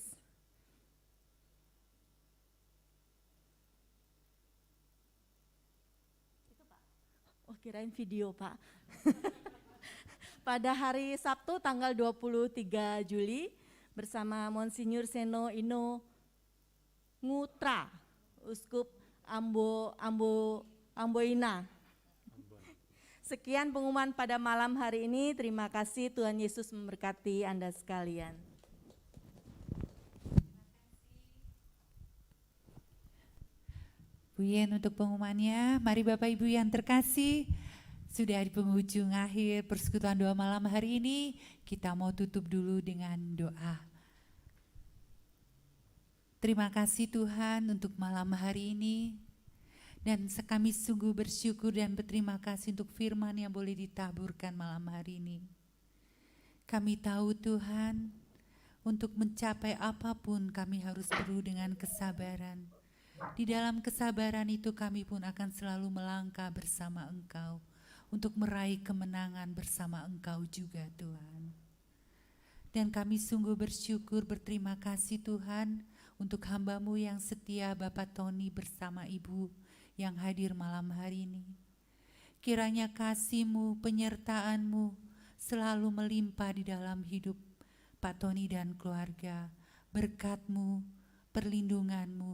Oh, kirain video, Pak. Pada hari Sabtu tanggal 23 Juli bersama Monsinyur Seno Ino Ngutra, Uskup Amboina. Sekian pengumuman pada malam hari ini. Terima kasih, Tuhan Yesus memberkati Anda sekalian. Bu Yen untuk pengumumannya. Mari Bapak Ibu yang terkasih, sudah di penghujung akhir persekutuan doa malam hari ini, kita mau tutup dulu dengan doa. Terima kasih Tuhan untuk malam hari ini, dan kami sungguh bersyukur dan berterima kasih untuk firman yang boleh ditaburkan malam hari ini. Kami tahu Tuhan, untuk mencapai apapun kami harus perlu dengan kesabaran. Di dalam kesabaran itu kami pun akan selalu melangkah bersama Engkau untuk meraih kemenangan bersama Engkau juga Tuhan. Dan kami sungguh bersyukur, berterima kasih Tuhan untuk hamba-Mu yang setia, Bapak Tony bersama Ibu yang hadir malam hari ini. Kiranya kasih-Mu, penyertaan-Mu selalu melimpah di dalam hidup Pak Tony dan keluarga. Berkat-Mu, perlindungan-Mu,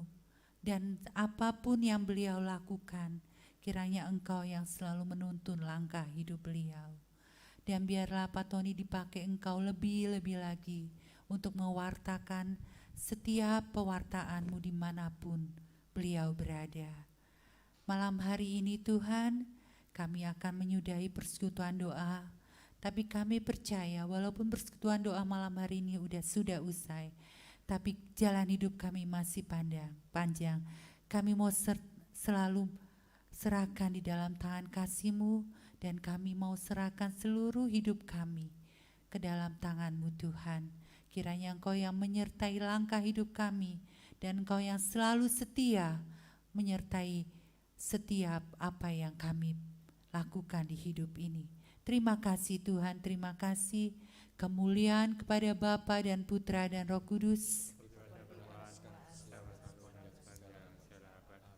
dan apapun yang beliau lakukan, kiranya Engkau yang selalu menuntun langkah hidup beliau. Dan biarlah Pak Tony dipakai Engkau lebih-lebih lagi untuk mewartakan setiap pewartaan-Mu dimanapun beliau berada. Malam hari ini Tuhan, kami akan menyudahi persekutuan doa, tapi kami percaya walaupun persekutuan doa malam hari ini sudah usai, tapi jalan hidup kami masih panjang. Kami mau selalu serahkan di dalam tangan kasih-Mu, dan kami mau serahkan seluruh hidup kami ke dalam tangan-Mu Tuhan. Kiranya Engkau yang menyertai langkah hidup kami, dan Engkau yang selalu setia menyertai setiap apa yang kami lakukan di hidup ini. Terima kasih Tuhan, terima kasih. Kemuliaan kepada Bapa dan Putra dan Roh Kudus.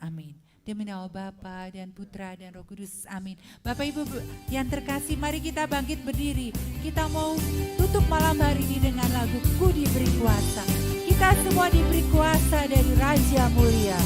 Amin. Demi nama Bapa dan Putra dan Roh Kudus. Amin. Bapak Ibu yang terkasih, mari kita bangkit berdiri. Kita mau tutup malam hari ini dengan lagu Ku Diberi Kuasa. Kita semua diberi kuasa dari Raja Mulia.